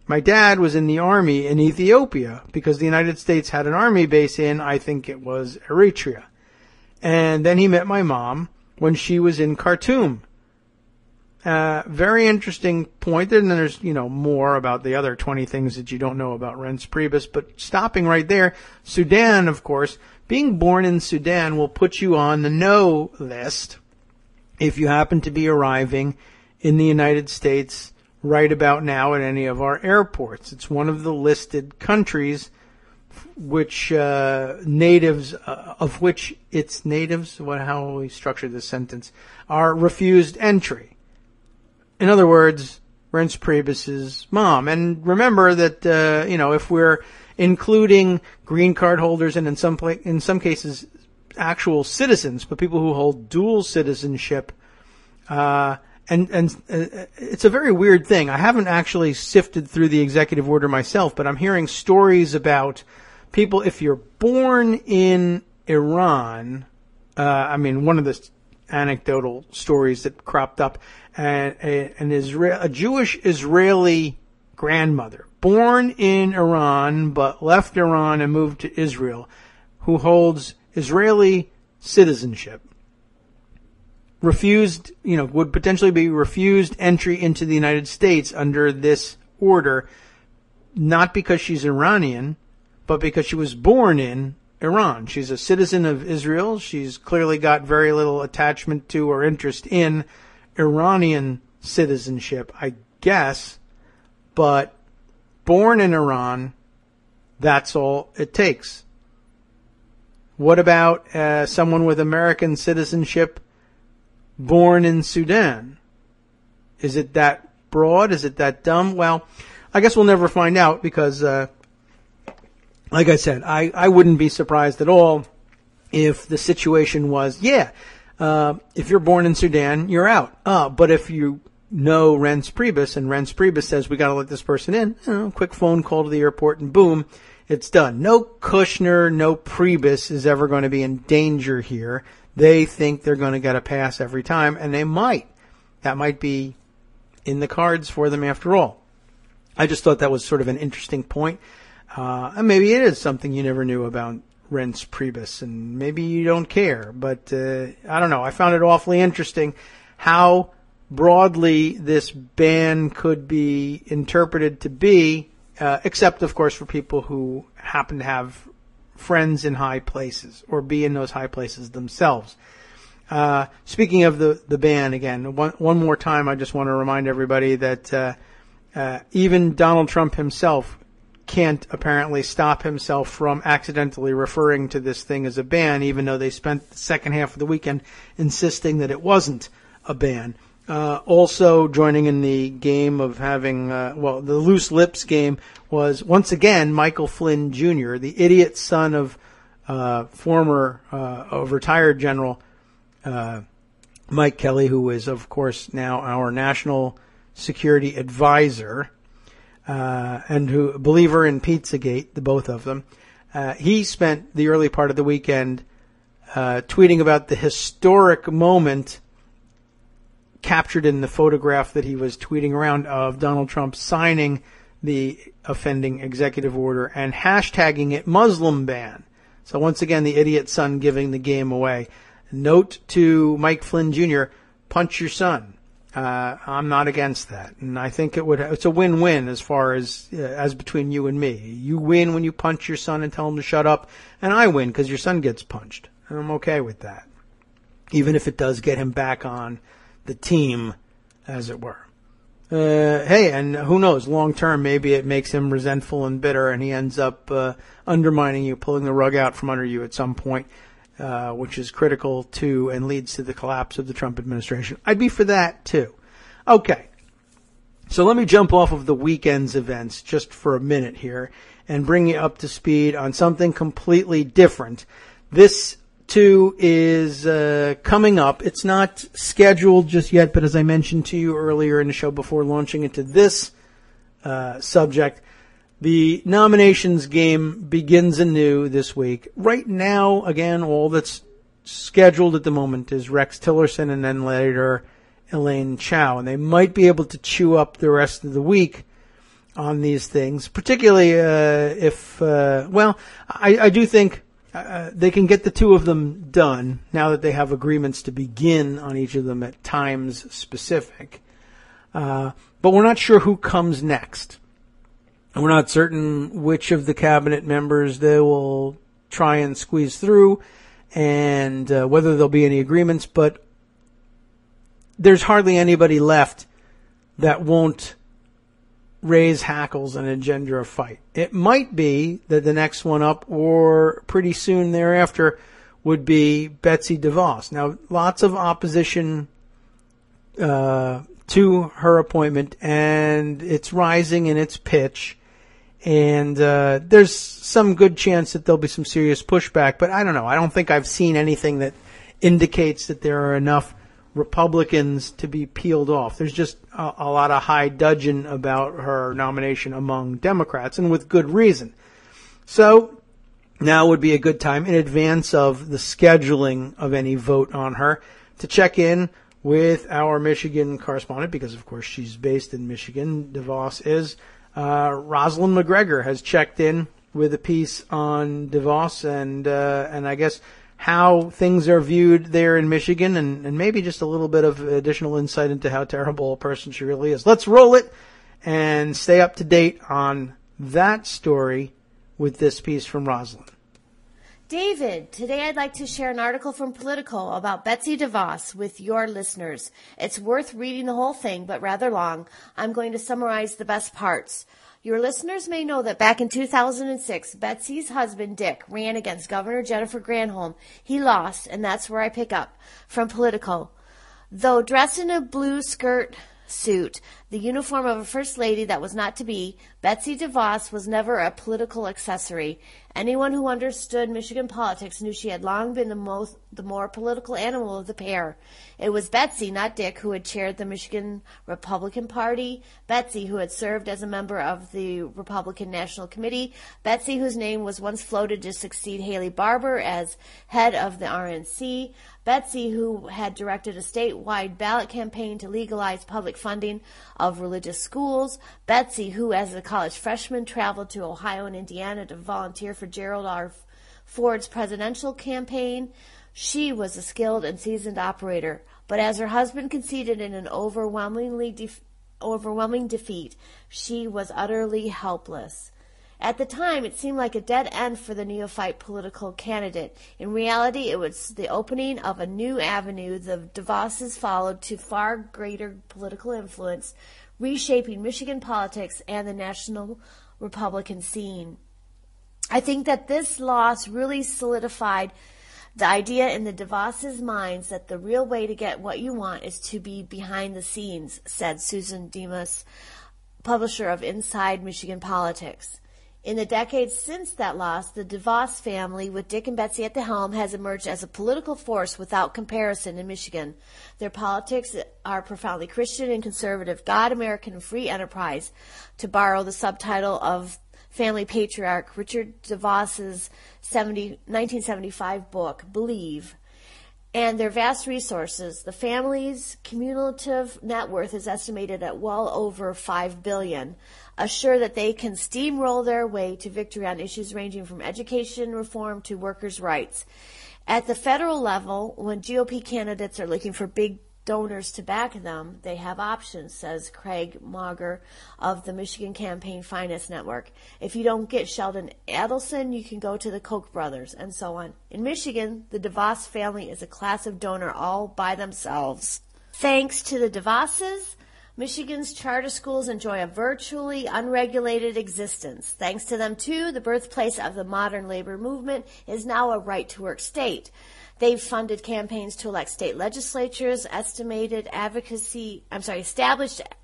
My dad was in the army in Ethiopia because the United States had an army base in, I think it was Eritrea. And then he met my mom when she was in Khartoum. Very interesting point. And then there's, more about the other 20 things that you don't know about Reince Priebus. But stopping right there, Sudan, of course, being born in Sudan will put you on the no list if you happen to be arriving in the United States right about now at any of our airports. It's one of the listed countries which natives, of which its natives, how will we structure this sentence, are refused entry. In other words, Reince Priebus's mom. And remember that, if we're including green card holders and in some cases actual citizens, but people who hold dual citizenship. And it's a very weird thing. I haven't actually sifted through the executive order myself, but I'm hearing stories about people, if you're born in Iran, one of the anecdotal stories that cropped up, a Jewish Israeli grandmother, born in Iran, but left Iran and moved to Israel, who holds Israeli citizenship, would potentially be refused entry into the United States under this order, not because she's Iranian, but because she was born in Iran. She's a citizen of Israel. She's clearly got very little attachment to or interest in Iranian citizenship, I guess, but born in Iran, that's all it takes. What about someone with American citizenship born in Sudan? Is it that broad? Is it that dumb? Well, I guess we'll never find out because, like I said, I wouldn't be surprised at all if the situation was, if you're born in Sudan, you're out. But if you know Reince Priebus and Reince Priebus says we got to let this person in, quick phone call to the airport and boom, it's done. No Kushner, no Priebus is ever going to be in danger here. They think they're going to get a pass every time, and they might. That might be in the cards for them after all. I just thought that was sort of an interesting point. And maybe it is something you never knew about Reince Priebus, and maybe you don't care. But I don't know. I found it awfully interesting how broadly this ban could be interpreted to be, except, of course, for people who happen to have friends in high places or be in those high places themselves. Speaking of the ban, again, one more time, I just want to remind everybody that even Donald Trump himself can't apparently stop himself from accidentally referring to this thing as a ban, even though they spent the second half of the weekend insisting that it wasn't a ban. Also joining in the game of having, the loose lips game was, once again, Michael Flynn Jr., the idiot son of former retired General Mike Kelly, who is, of course, now our national security advisor, and who a believer in Pizzagate, the both of them. He spent the early part of the weekend tweeting about the historic moment captured in the photograph that he was tweeting around of Donald Trump signing the offending executive order and hashtagging it Muslim ban. So once again, the idiot son giving the game away. Note to Mike Flynn Jr., punch your son. I'm not against that. And I think it's a win-win as far as between you and me. You win when you punch your son and tell him to shut up, and I win because your son gets punched. And I'm okay with that. Even if it does get him back on the team, as it were. Hey, and who knows, long term, maybe it makes him resentful and bitter and he ends up undermining you, pulling the rug out from under you at some point, which is critical to and leads to the collapse of the Trump administration. I'd be for that, too. Okay. So let me jump off of the weekend's events just for a minute here and bring you up to speed on something completely different. This too is coming up. It's not scheduled just yet, but as I mentioned to you earlier in the show before launching into this subject, the nominations game begins anew this week. Right now, again, all that's scheduled at the moment is Rex Tillerson and then later Elaine Chao, and they might be able to chew up the rest of the week on these things, particularly I do think they can get the two of them done now that they have agreements to begin on each of them at times specific. But we're not sure who comes next. And we're not certain which of the cabinet members they will try and squeeze through and whether there'll be any agreements. But there's hardly anybody left that won't raise hackles and engender a fight. It might be that the next one up or pretty soon thereafter would be Betsy DeVos. Now, lots of opposition to her appointment, and it's rising in its pitch. And there's some good chance that there'll be some serious pushback, but I don't know. I don't think I've seen anything that indicates that there are enough Republicans to be peeled off. There's just a lot of high dudgeon about her nomination among Democrats, and with good reason. So now would be a good time in advance of the scheduling of any vote on her to check in with our Michigan correspondent, because of course she's based in Michigan. DeVos is. Rosalind McGregor has checked in with a piece on DeVos and I guess how things are viewed there in Michigan, and maybe just a little bit of additional insight into how terrible a person she really is. Let's roll it and stay up to date on that story with this piece from Rosalind. David, today I'd like to share an article from Politico about Betsy DeVos with your listeners. It's worth reading the whole thing, but rather long. I'm going to summarize the best parts. Your listeners may know that back in 2006, Betsy's husband, Dick, ran against Governor Jennifer Granholm. He lost, and that's where I pick up from Politico. Though dressed in a blue skirt suit, the uniform of a first lady that was not to be, Betsy DeVos was never a political accessory. Anyone who understood Michigan politics knew she had long been the more political animal of the pair. It was Betsy, not Dick, who had chaired the Michigan Republican Party, Betsy, who had served as a member of the Republican National Committee, Betsy, whose name was once floated to succeed Haley Barbour as head of the RNC, Betsy, who had directed a statewide ballot campaign to legalize public funding of religious schools, Betsy, who as a college freshman traveled to Ohio and Indiana to volunteer for Gerald R. Ford's presidential campaign. She was a skilled and seasoned operator, but as her husband conceded in an overwhelming defeat, she was utterly helpless. At the time, it seemed like a dead end for the neophyte political candidate. In reality, it was the opening of a new avenue the DeVosses followed to far greater political influence, reshaping Michigan politics and the national Republican scene. I think that this loss really solidified the idea in the DeVosses' minds that the real way to get what you want is to be behind the scenes, said Susan Demas, publisher of Inside Michigan Politics. In the decades since that loss, the DeVos family, with Dick and Betsy at the helm, has emerged as a political force without comparison in Michigan. Their politics are profoundly Christian and conservative, God, American, and free enterprise, to borrow the subtitle of family patriarch Richard DeVos's 1975 book, Believe. And their vast resources, the family's cumulative net worth is estimated at well over $5 billion, assure that they can steamroll their way to victory on issues ranging from education reform to workers' rights. At the federal level, when GOP candidates are looking for big donors to back them, they have options, says Craig Mauger of the Michigan Campaign Finance Network. If you don't get Sheldon Adelson, you can go to the Koch brothers, and so on. In Michigan, the DeVos family is a class of donor all by themselves. Thanks to the DeVosses, Michigan's charter schools enjoy a virtually unregulated existence. Thanks to them, too, the birthplace of the modern labor movement is now a right-to-work state. They've funded campaigns to elect state legislatures, established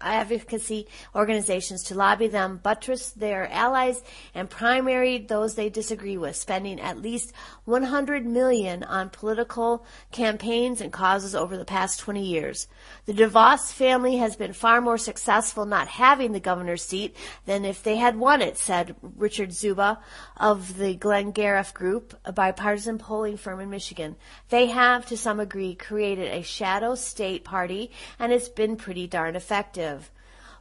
advocacy organizations to lobby them, buttress their allies, and primaried those they disagree with, spending at least $100 million on political campaigns and causes over the past 20 years. The DeVos family has been far more successful not having the governor's seat than if they had won it, said Richard Zuba of the Glenn Gariff Group, a bipartisan polling firm in Michigan. They have, to some degree, created a shadow state party, and it's been pretty darn effective.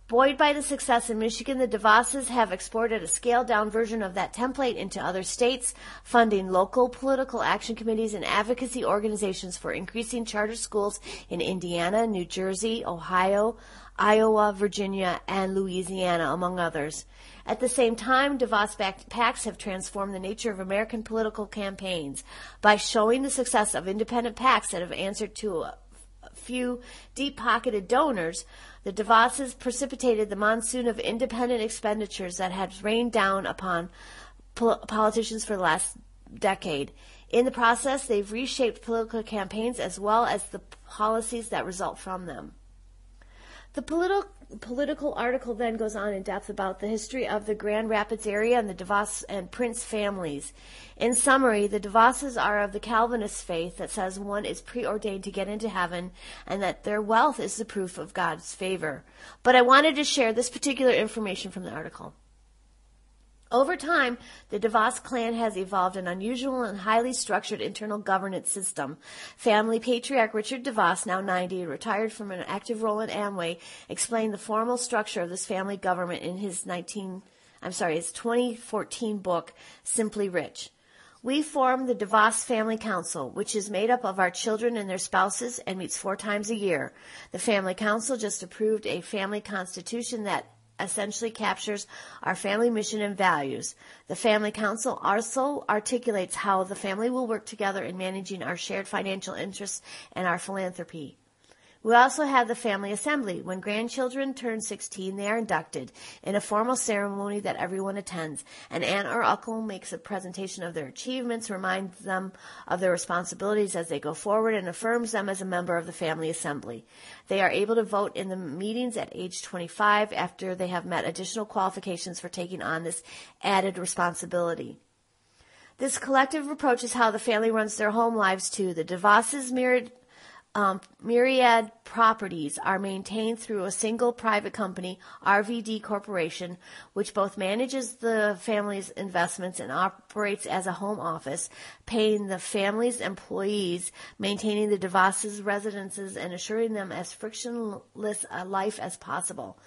Buoyed by the success in Michigan, the DeVosses have exported a scaled-down version of that template into other states, funding local political action committees and advocacy organizations for increasing charter schools in Indiana, New Jersey, Ohio, Iowa, Virginia, and Louisiana, among others. At the same time, DeVos-backed PACs have transformed the nature of American political campaigns by showing the success of independent PACs that have answered to a few deep-pocketed donors. The DeVosses precipitated the monsoon of independent expenditures that had rained down upon politicians for the last decade. In the process, they've reshaped political campaigns as well as the policies that result from them. The political article then goes on in depth about the history of the Grand Rapids area and the DeVos and Prince families. In summary, the DeVosses are of the Calvinist faith that says one is preordained to get into heaven and that their wealth is the proof of God's favor. But I wanted to share this particular information from the article. Over time, the DeVos clan has evolved an unusual and highly structured internal governance system. Family patriarch Richard DeVos, now 90 and retired from an active role in Amway, explained the formal structure of this family government in his 2014 book, Simply Rich. We form the DeVos Family Council, which is made up of our children and their spouses and meets 4 times a year. The Family Council just approved a family constitution that essentially captures our family mission and values. The Family Council also articulates how the family will work together in managing our shared financial interests and our philanthropy. We also have the Family Assembly. When grandchildren turn 16, they are inducted in a formal ceremony that everyone attends. An aunt or uncle makes a presentation of their achievements, reminds them of their responsibilities as they go forward, and affirms them as a member of the Family Assembly. They are able to vote in the meetings at age 25 after they have met additional qualifications for taking on this added responsibility. This collective approach is how the family runs their home lives too. The DeVosses myriad properties are maintained through a single private company, RVD Corporation, which both manages the family's investments and operates as a home office, paying the family's employees, maintaining the DeVos's residences, and assuring them as frictionless a life as possible.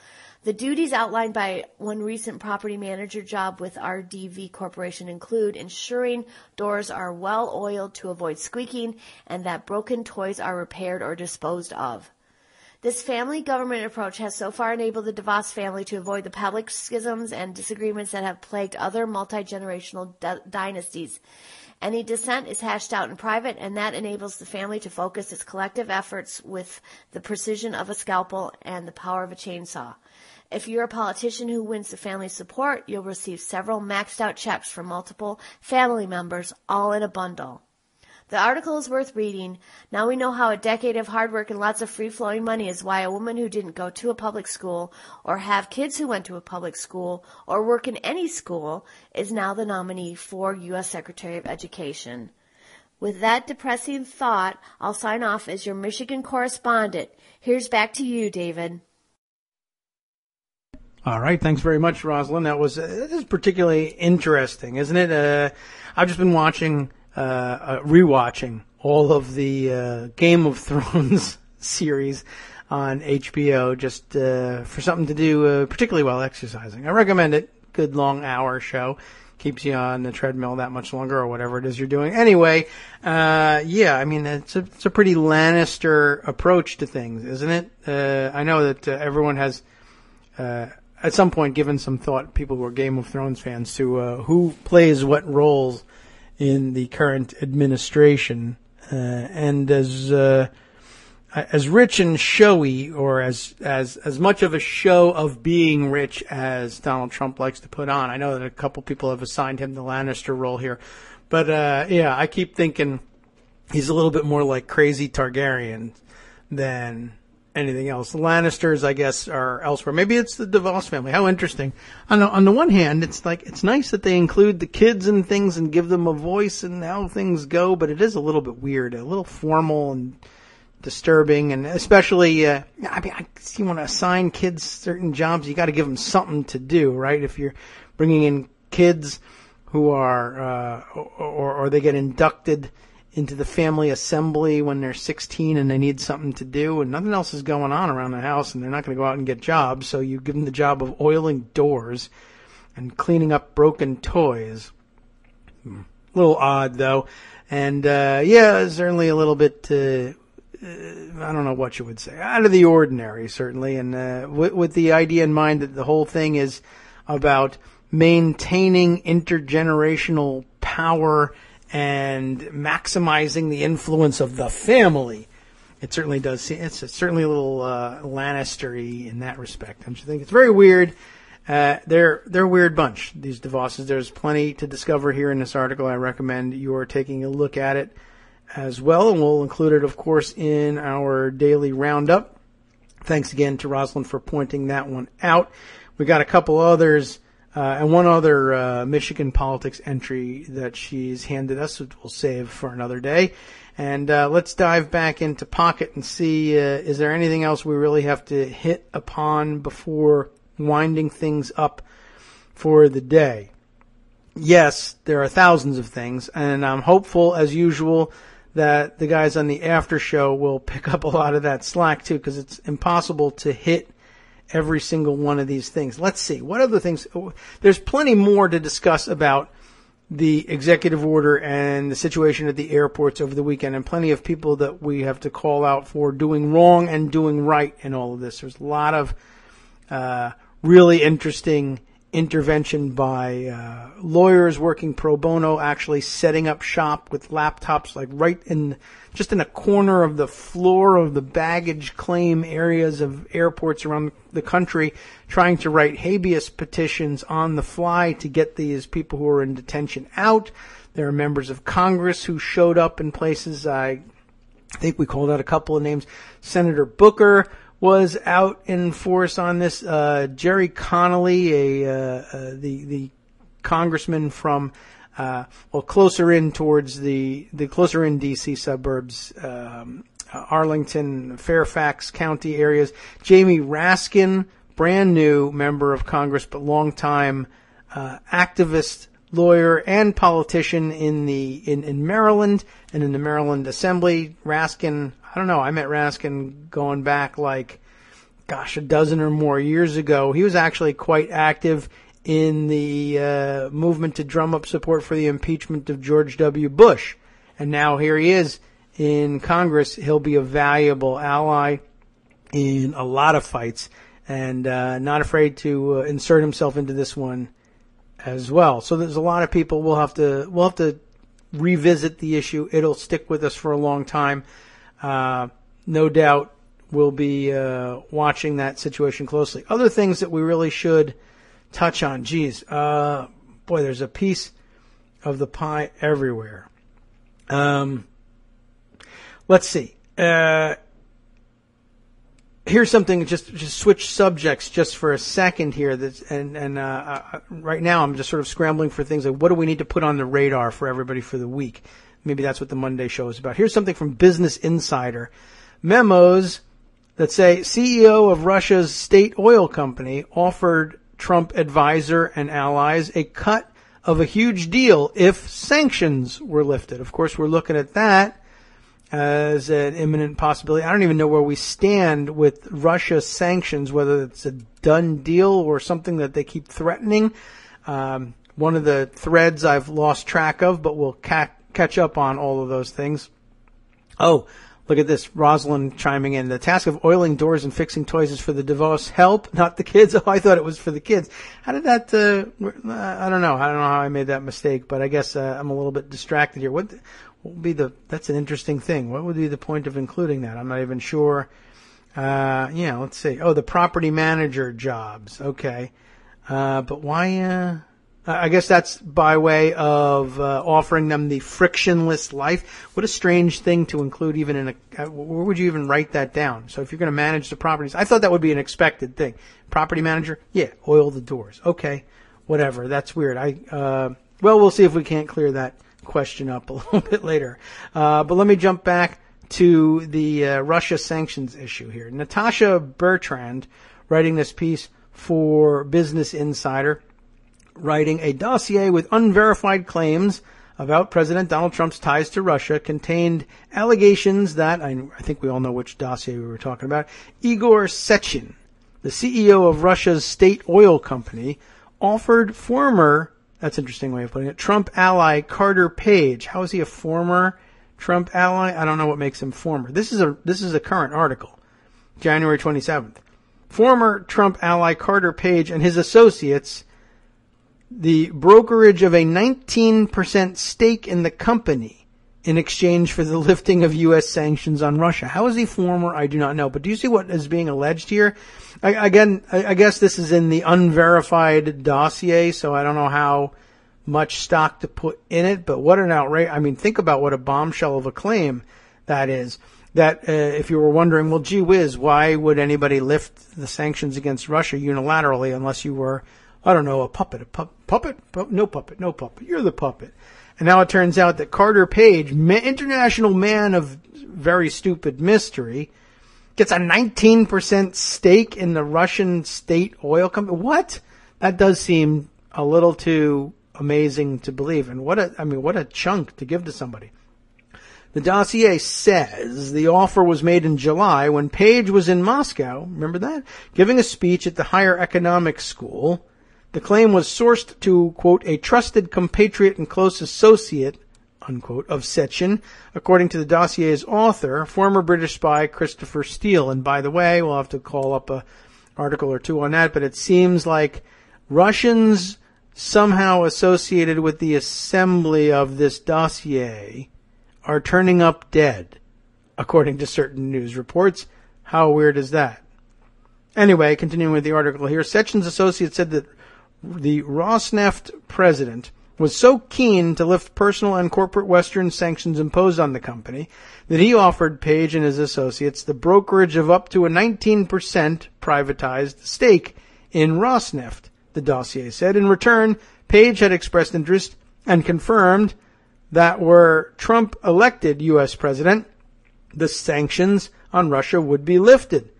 The duties outlined by one recent property manager job with RDV Corporation include ensuring doors are well oiled to avoid squeaking and that broken toys are repaired or disposed of. This family government approach has so far enabled the DeVos family to avoid the public schisms and disagreements that have plagued other multi-generational dynasties. Any dissent is hashed out in private, and that enables the family to focus its collective efforts with the precision of a scalpel and the power of a chainsaw. If you're a politician who wins the family's support, you'll receive several maxed out checks from multiple family members, all in a bundle. The article is worth reading. Now we know how a decade of hard work and lots of free-flowing money is why a woman who didn't go to a public school or have kids who went to a public school or work in any school is now the nominee for U.S. Secretary of Education. With that depressing thought, I'll sign off as your Michigan correspondent. Here's back to you, David. All right. Thanks very much, Rosalind. This is particularly interesting, isn't it? I've just been rewatching all of the Game of Thrones series on HBO just for something to do, particularly while exercising. I recommend it. Good long hour show. Keeps you on the treadmill that much longer or whatever it is you're doing. Anyway, it's a pretty Lannister approach to things, isn't it? I know that everyone has at some point given some thought, people who are Game of Thrones fans, to who plays what roles in the current administration, and as rich and showy, or as much of a show of being rich as Donald Trump likes to put on. I know that a couple people have assigned him the Lannister role here, but I keep thinking he's a little bit more like crazy Targaryen than anything else. The Lannisters, I guess, are elsewhere. Maybe it's the DeVos family. How interesting. On the one hand, it's nice that they include the kids and things and give them a voice and how things go, but it is a little bit weird, a little formal and disturbing, and especially, you want to assign kids certain jobs, you got to give them something to do, right? If you're bringing in kids who are, or they get inducted into the family assembly when they're 16 and they need something to do and nothing else is going on around the house and they're not going to go out and get jobs, so you give them the job of oiling doors and cleaning up broken toys. A little odd, though. And, certainly a little bit, I don't know what you would say, out of the ordinary, certainly. And with the idea in mind that the whole thing is about maintaining intergenerational power and maximizing the influence of the family. It certainly does seem, it's certainly a little Lannister-y in that respect, don't you think? It's very weird. They're a weird bunch, these DeVosses. There's plenty to discover here in this article. I recommend you're taking a look at it as well, and we'll include it, of course, in our daily roundup. Thanks again to Rosalind for pointing that one out. We got a couple others, and one other Michigan politics entry that she's handed us, which we'll save for another day. And let's dive back into Pocket and see, is there anything else we really have to hit upon before winding things up for the day? Yes, there are thousands of things, and I'm hopeful, as usual, that the guys on the after show will pick up a lot of that slack, too, because it's impossible to hit every single one of these things. Let's see. What other things? There's plenty more to discuss about the executive order and the situation at the airports over the weekend, and plenty of people that we have to call out for doing wrong and doing right in all of this. There's a lot of really interesting intervention by lawyers working pro bono, actually setting up shop with laptops like right in just in a corner of the floor of the baggage claim areas of airports around the country, trying to write habeas petitions on the fly to get these people who are in detention out. There are members of Congress who showed up in places. I think we called out a couple of names. Senator Booker was out in force on this. Jerry Connolly, the congressman from closer in towards the closer in D.C. suburbs, Arlington, Fairfax County areas. Jamie Raskin, brand new member of Congress, but longtime activist, lawyer, and politician in Maryland and in the Maryland Assembly. Raskin, I don't know, I met Raskin going back like, a dozen or more years ago. He was actually quite active in the movement to drum up support for the impeachment of George W. Bush. And now here he is in Congress. He'll be a valuable ally in a lot of fights, and not afraid to insert himself into this one as well. So there's a lot of people. We'll have to revisit the issue. It'll stick with us for a long time. No doubt we'll be watching that situation closely. Other things that we really should touch on. There's a piece of the pie everywhere. Let's see. Here's something, just switch subjects just for a second here. Right now I'm just sort of scrambling for things like, what do we need to put on the radar for everybody for the week? Maybe that's what the Monday show is about. Here's something from Business Insider. Memos that say CEO of Russia's state oil company offered Trump advisor and allies a cut of a huge deal if sanctions were lifted. Of course, we're looking at that as an imminent possibility. I don't even know where we stand with Russia sanctions, whether it's a done deal or something that they keep threatening. One of the threads I've lost track of, but we'll catch up on all of those things. Oh, look at this. Rosalind chiming in. The task of oiling doors and fixing toys is for the DeVos help, not the kids. Oh, I thought it was for the kids. How did that, I don't know. I don't know how I made that mistake, but I guess I'm a little bit distracted here. What would be that's an interesting thing. What would be the point of including that? I'm not even sure. Let's see. Oh, the property manager jobs. Okay. But why, I guess that's by way of offering them the frictionless life. What a strange thing to include even in where would you even write that down? So if you're going to manage the properties, I thought that would be an expected thing. Property manager, yeah, oil the doors. Okay, whatever. That's weird. We'll see if we can't clear that question up a little bit later. But let me jump back to the Russia sanctions issue here. Natasha Bertrand, writing this piece for Business Insider, writing a dossier with unverified claims about President Donald Trump's ties to Russia contained allegations that, I think we all know which dossier we were talking about, Igor Sechin, the CEO of Russia's state oil company, offered former, that's an interesting way of putting it, Trump ally Carter Page. How is he a former Trump ally? I don't know what makes him former. This is a current article, January 27th. Former Trump ally Carter Page and his associates the brokerage of a 19% stake in the company in exchange for the lifting of U.S. sanctions on Russia. How is he former? I do not know. But do you see what is being alleged here? I guess this is in the unverified dossier, so I don't know how much stock to put in it, but what an outrage. I mean, think about what a bombshell of a claim that is. that if you were wondering, well, gee whiz, why would anybody lift the sanctions against Russia unilaterally unless you were, I don't know, a puppet? No puppet. You're the puppet. And now it turns out that Carter Page, international man of very stupid mystery, gets a 19% stake in the Russian state oil company. What? That does seem a little too amazing to believe. And what a chunk to give to somebody. The dossier says the offer was made in July when Page was in Moscow, remember that, giving a speech at the Higher Economics School. The claim was sourced to, quote, a trusted compatriot and close associate, unquote, of Sechin, according to the dossier's author, former British spy Christopher Steele. And by the way, we'll have to call up a article or two on that, but it seems like Russians somehow associated with the assembly of this dossier are turning up dead, according to certain news reports. How weird is that? Anyway, continuing with the article here, Sechin's associate said that the Rosneft president was so keen to lift personal and corporate Western sanctions imposed on the company that he offered Page and his associates the brokerage of up to a 19% privatized stake in Rosneft, the dossier said. In return, Page had expressed interest and confirmed that were Trump elected U.S. president, the sanctions on Russia would be lifted.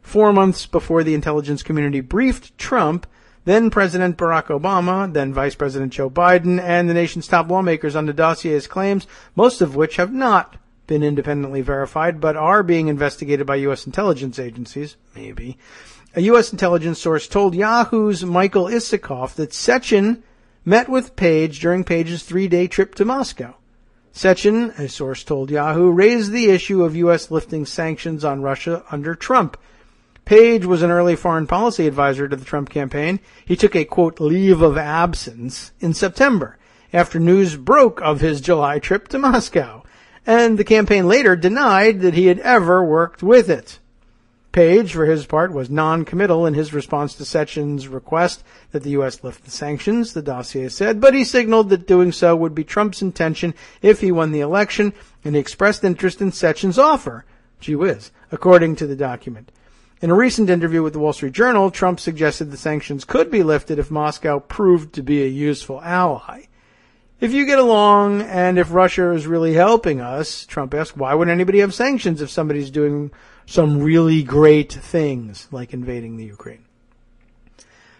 4 months before the intelligence community briefed Trump, then President Barack Obama, then Vice President Joe Biden, and the nation's top lawmakers on the dossier's claims, most of which have not been independently verified, but are being investigated by U.S. intelligence agencies, maybe. A U.S. intelligence source told Yahoo's Michael Isikoff that Sechin met with Page during Page's 3-day trip to Moscow. Sechin, a source told Yahoo, raised the issue of U.S. lifting sanctions on Russia under Trump. Page was an early foreign policy advisor to the Trump campaign. He took a, quote, leave of absence in September after news broke of his July trip to Moscow, and the campaign later denied that he had ever worked with it. Page, for his part, was non-committal in his response to Sechin's request that the U.S. lift the sanctions, the dossier said, but he signaled that doing so would be Trump's intention if he won the election, and he expressed interest in Sechin's offer. Gee whiz, according to the document. In a recent interview with the Wall Street Journal, Trump suggested the sanctions could be lifted if Moscow proved to be a useful ally. If you get along and if Russia is really helping us, Trump asked, why would anybody have sanctions if somebody's doing some really great things like invading the Ukraine?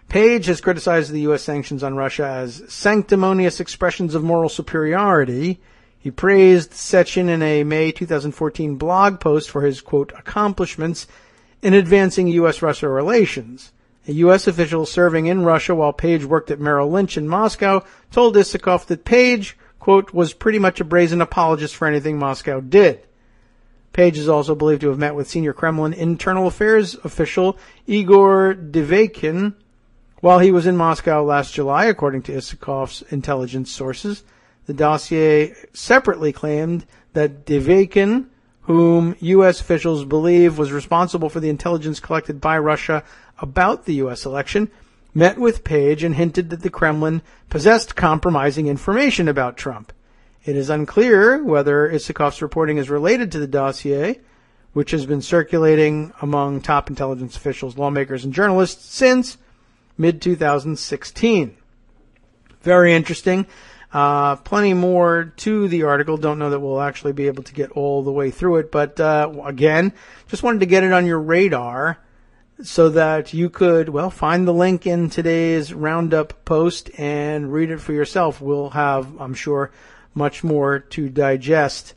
Page has criticized the U.S. sanctions on Russia as sanctimonious expressions of moral superiority. He praised Sechin in a May 2014 blog post for his, quote, accomplishments in advancing U.S.-Russia relations. A U.S. official serving in Russia while Page worked at Merrill Lynch in Moscow told Isikoff that Page, quote, was pretty much a brazen apologist for anything Moscow did. Page is also believed to have met with senior Kremlin internal affairs official Igor Devekin while he was in Moscow last July, according to Isikoff's intelligence sources. The dossier separately claimed that Devekin, whom U.S. officials believe was responsible for the intelligence collected by Russia about the U.S. election, met with Page and hinted that the Kremlin possessed compromising information about Trump. It is unclear whether Isikoff's reporting is related to the dossier, which has been circulating among top intelligence officials, lawmakers, and journalists since mid-2016. Very interesting. Plenty more to the article. Don't know that we'll actually be able to get all the way through it, but again, just wanted to get it on your radar so that you could, well, find the link in today's roundup post and read it for yourself. We'll have, I'm sure, much more to digest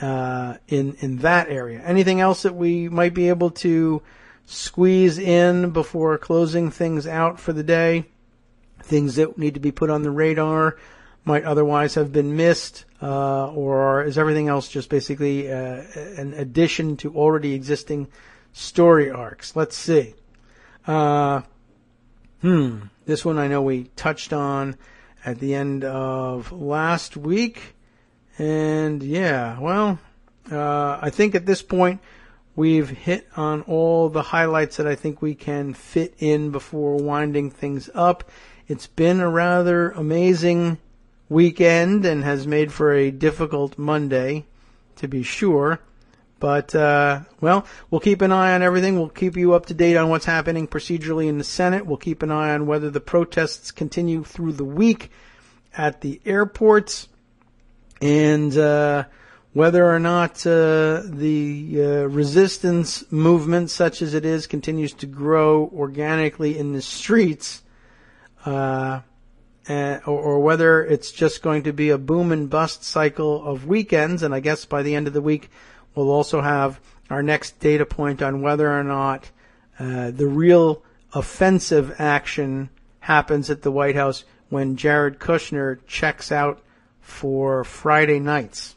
in that area. Anything else that we might be able to squeeze in before closing things out for the day? Things that need to be put on the radar might otherwise have been missed, or is everything else just basically an addition to already existing story arcs? Let's see. This one I know we touched on at the end of last week, and yeah, well, I think at this point we've hit on all the highlights that I think we can fit in before winding things up. It's been a rather amazing weekend and has made for a difficult Monday, to be sure. But, we'll keep an eye on everything. We'll keep you up to date on what's happening procedurally in the Senate. We'll keep an eye on whether the protests continue through the week at the airports, and whether or not the resistance movement, such as it is, continues to grow organically in the streets, or whether it's just going to be a boom and bust cycle of weekends. And I guess by the end of the week, we'll also have our next data point on whether or not the real offensive action happens at the White House when Jared Kushner checks out for Friday nights.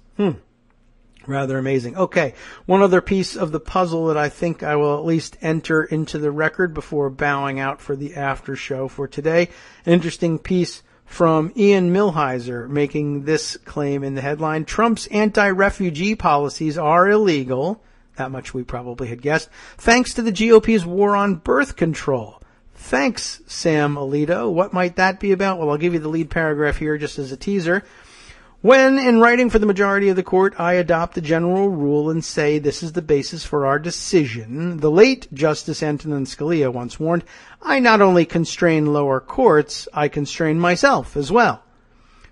Rather amazing. Okay, one other piece of the puzzle that I think I will at least enter into the record before bowing out for the after show for today. An interesting piece from Ian Millhiser making this claim in the headline: Trump's anti-refugee policies are illegal. That much we probably had guessed. Thanks to the GOP's war on birth control. Thanks, Sam Alito. What might that be about? Well, I'll give you the lead paragraph here just as a teaser. When, in writing for the majority of the court, I adopt the general rule and say this is the basis for our decision, the late Justice Antonin Scalia once warned, I not only constrain lower courts, I constrain myself as well.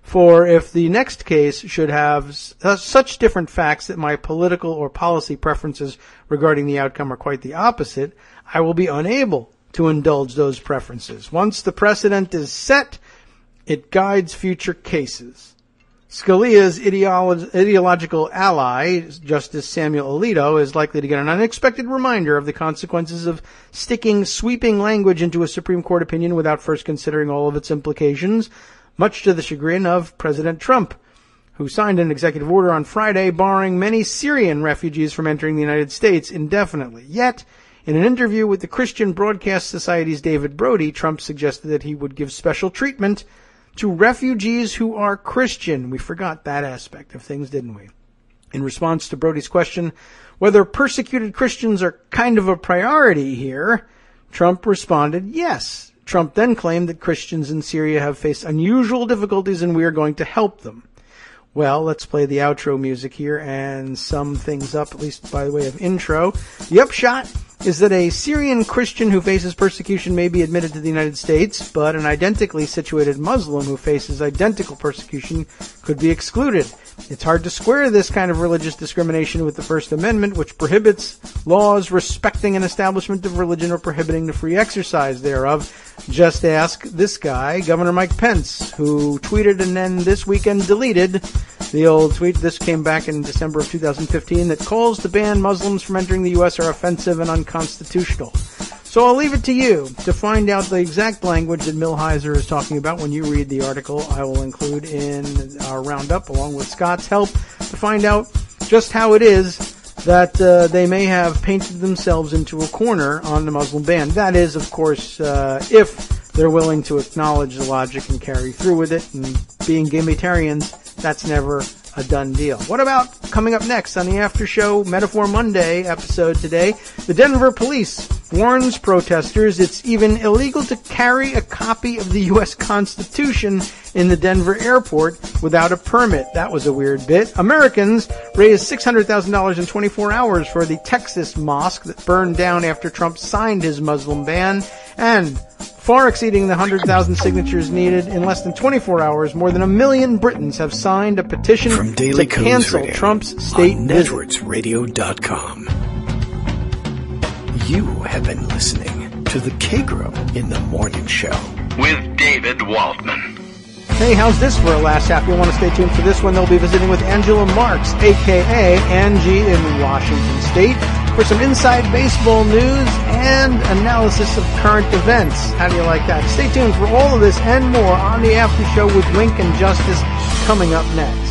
For if the next case should have such different facts that my political or policy preferences regarding the outcome are quite the opposite, I will be unable to indulge those preferences. Once the precedent is set, it guides future cases. Scalia's ideological ally, Justice Samuel Alito, is likely to get an unexpected reminder of the consequences of sticking sweeping language into a Supreme Court opinion without first considering all of its implications, much to the chagrin of President Trump, who signed an executive order on Friday barring many Syrian refugees from entering the United States indefinitely. Yet, in an interview with the Christian Broadcast Society's David Brody, Trump suggested that he would give special treatment to refugees who are Christian. We forgot that aspect of things, didn't we? In response to Brody's question whether persecuted Christians are kind of a priority here, Trump responded, yes. Trump then claimed that Christians in Syria have faced unusual difficulties and we are going to help them. Well, let's play the outro music here and sum things up, at least by the way of intro. The upshot is that a Syrian Christian who faces persecution may be admitted to the United States, but an identically situated Muslim who faces identical persecution could be excluded. It's hard to square this kind of religious discrimination with the First Amendment, which prohibits laws respecting an establishment of religion or prohibiting the free exercise thereof. Just ask this guy, Governor Mike Pence, who tweeted and then this weekend deleted the old tweet. This came back in December of 2015 that calls to ban Muslims from entering the U.S. are offensive and unconstitutional. So I'll leave it to you to find out the exact language that Millhiser is talking about when you read the article I will include in our roundup along with Scott's help to find out just how it is that they may have painted themselves into a corner on the Muslim ban. That is, of course, if they're willing to acknowledge the logic and carry through with it. And being gametarians, that's never a done deal. What about coming up next on the After Show Metaphor Monday episode today? The Denver police warns protesters it's even illegal to carry a copy of the U.S. Constitution in the Denver airport without a permit. That was a weird bit. Americans raised $600,000 in 24 hours for the Texas mosque that burned down after Trump signed his Muslim ban. And far exceeding the 100,000 signatures needed in less than 24 hours, more than 1 million Britons have signed a petition From Daily to cancel Radio Trump's state on visit. NetworksRadio.com. You have been listening to the Kagro in the Morning Show with David Waldman. Hey, how's this for a last half? You'll want to stay tuned for this one. They'll be visiting with Angela Marks, a.k.a. Angie in Washington State, for some inside baseball news and analysis of current events. How do you like that? Stay tuned for all of this and more on the After Show with Wink and Justice coming up next.